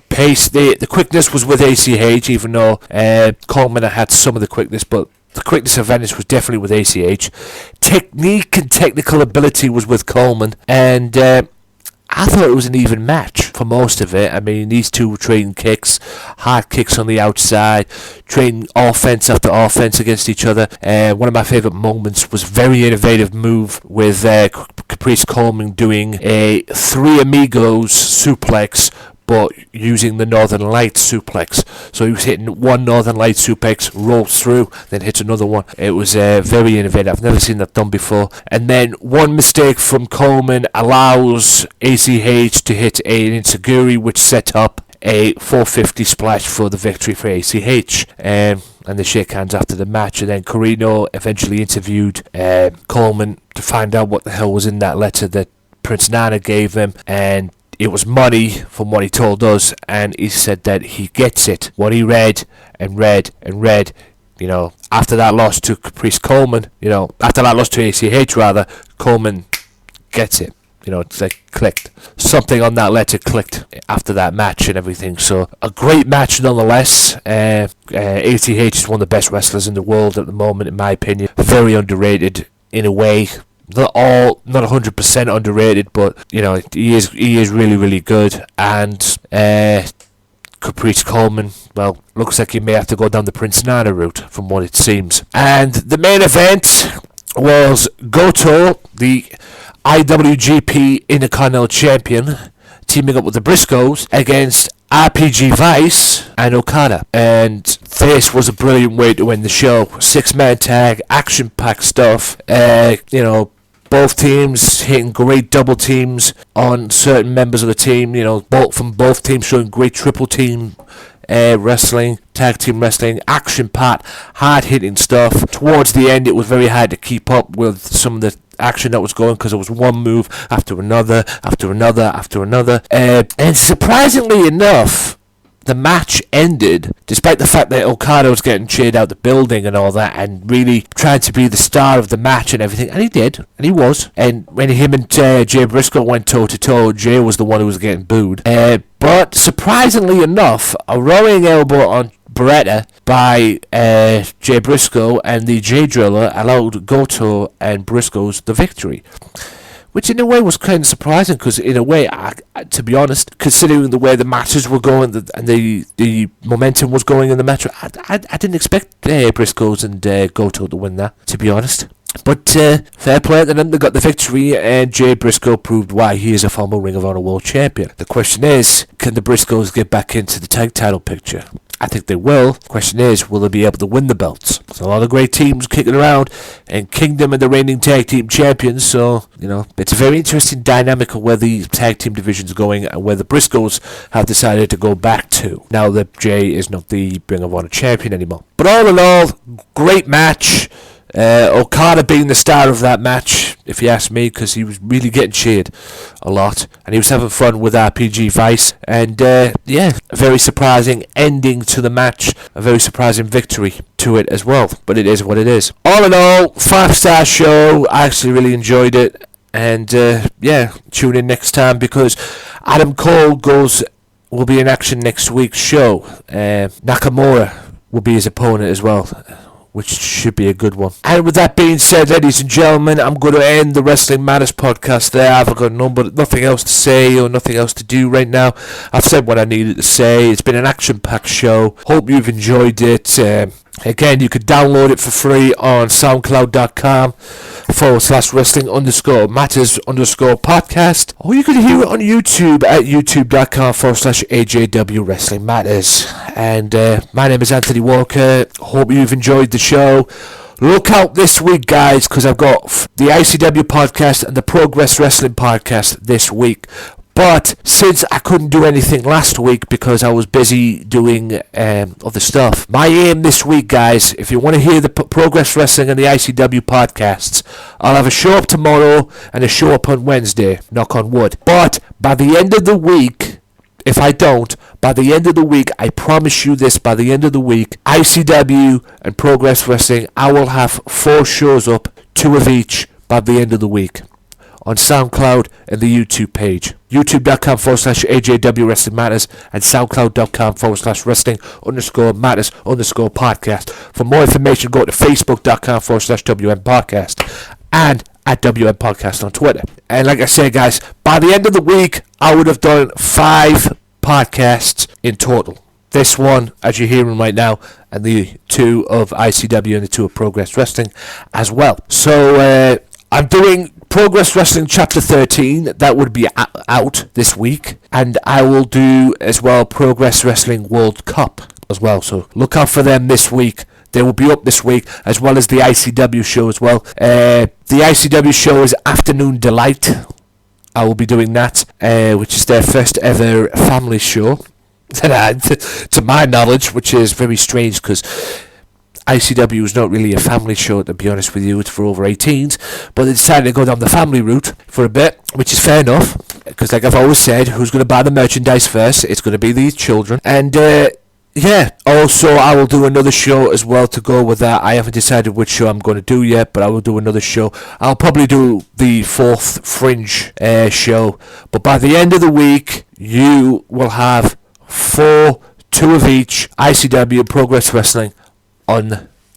pace, the quickness was with ACH, even though Coleman had some of the quickness, but the quickness advantage was definitely with ACH. Technique and technical ability was with Coleman, and I thought it was an even match for most of it. I mean, these two were trading kicks, hard kicks on the outside, trading offense after offense against each other. One of my favourite moments was a very innovative move with Caprice Coleman doing a Three Amigos suplex, but using the Northern Lights suplex. So he was hitting one Northern Lights suplex, rolls through, then hits another one. It was very innovative. I've never seen that done before. And then one mistake from Coleman allows ACH to hit an Enziguri, which set up a 450 splash for the victory for ACH. And they shake hands after the match. And then Corino eventually interviewed Coleman to find out what the hell was in that letter that Prince Nana gave him. And it was money, from what he told us, and he said that he gets it. What he read and read and read, after that loss to Caprice Coleman, after that loss to ACH rather, Coleman gets it. It's like clicked. Something on that letter clicked after that match and everything. So a great match nonetheless. ACH is one of the best wrestlers in the world at the moment, in my opinion. Very underrated in a way. Not 100% underrated, but he is really, really good. And Caprice Coleman, well, looks like he may have to go down the Prince Nana route, from what it seems. And the main event was Goto, the IWGP Intercontinental Champion, teaming up with the Briscoes against RPG Vice and Okada. And this was a brilliant way to win the show. 6-man tag, action-packed stuff. Both teams hitting great double teams on certain members of the team. From both teams showing great triple team wrestling, tag team wrestling, action-packed, hard-hitting stuff. Towards the end, it was very hard to keep up with some of the action that was going, because it was one move after another, after another, after another. And surprisingly enough, the match ended, despite the fact that Okada was getting cheered out the building and all that, and really trying to be the star of the match and everything, and he did, and he was. And when him and Jay Briscoe went toe-to-toe, Jay was the one who was getting booed. But surprisingly enough, a rowing elbow on Beretta by Jay Briscoe and the Jay Driller allowed Goto and Briscoe's the victory. Which in a way was kind of surprising, because in a way, to be honest, considering the way the matches were going and the momentum was going in the match, I didn't expect Briscoes and Goto to win that, to be honest. But fair play to them, they got the victory, and Jay Briscoe proved why he is a former Ring of Honor World Champion. The question is, can the Briscoes get back into the tag title picture? I think they will. The question is, will they be able to win the belts? There's a lot of great teams kicking around, and Kingdom are the reigning tag team champions, so, it's a very interesting dynamic of where the tag team division's going and where the Briscoes have decided to go back to, now that Jay is not the Ring of Honor champion anymore. But all in all, great match. Okada being the star of that match, if you ask me, because he was really getting cheered a lot, and he was having fun with RPG Vice, and a very surprising ending to the match, a very surprising victory to it as well, but it is what it is. All in all, 5-star show. I actually really enjoyed it, and tune in next time, because Adam Cole will be in action next week's show. Nakamura will be his opponent as well. which should be a good one. And with that being said, ladies and gentlemen, I'm going to end the Wrestling Matters podcast there. I've got nothing else to say or nothing else to do right now. I've said what I needed to say. It's been an action-packed show. Hope you've enjoyed it. Again, you can download it for free on soundcloud.com/wrestling_matters_podcast, or you can hear it on YouTube at youtube.com/AJW Wrestling Matters. And my name is Anthony Walker. Hope you've enjoyed the show. Look out this week, guys, because I've got the ICW podcast and the Progress Wrestling podcast this week. But since I couldn't do anything last week because I was busy doing other stuff, my aim this week, guys, if you want to hear the Progress Wrestling and the ICW podcasts, I'll have a show up tomorrow and a show up on Wednesday, knock on wood. But by the end of the week, if I don't, by the end of the week, I promise you this, by the end of the week, ICW and Progress Wrestling, I will have 4 shows up, 2 of each, by the end of the week, on SoundCloud and the YouTube page. YouTube.com/AJW Wrestling Matters and SoundCloud.com/Wrestling_Matters_podcast. For more information, go to Facebook.com/WM Podcast and at WM Podcast on Twitter. And like I say, guys, by the end of the week, I would have done 5 podcasts in total. This one, as you're hearing right now, and the 2 of ICW and the 2 of Progress Wrestling as well. So, I'm doing Progress Wrestling Chapter 13. That would be out this week. And I will do, as well, Progress Wrestling World Cup as well. So, look out for them this week. They will be up this week, as well as the ICW show as well. The ICW show is Afternoon Delight. I will be doing that, which is their first ever family show, to my knowledge, which is very strange because ICW is not really a family show, to be honest with you. It's for over 18s, but they decided to go down the family route for a bit, which is fair enough, because like I've always said, who's going to buy the merchandise first? It's going to be these children. And yeah, also I will do another show as well to go with that. I haven't decided which show I'm going to do yet, but I will do another show. I'll probably do the 4th Fringe show, but by the end of the week, you will have 4, 2 of each, ICW, Progress Wrestling,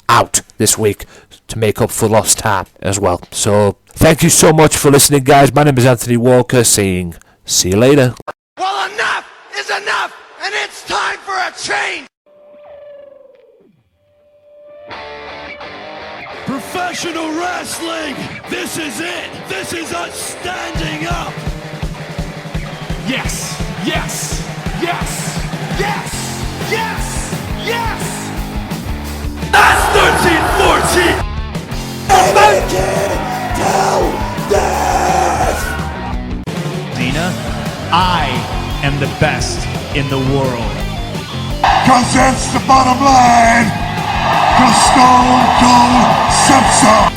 out this week to make up for lost time as well. So thank you so much for listening, guys. My name is Anthony Walker, saying see you later. Well, enough is enough, and it's time for a change. Professional wrestling, this is it. This is us standing up. Yes, yes, yes, yes, yes, yes! That's 13-14! Dina, I am the best in the world. Cause that's the bottom line. Cause Stone Cold Simpson.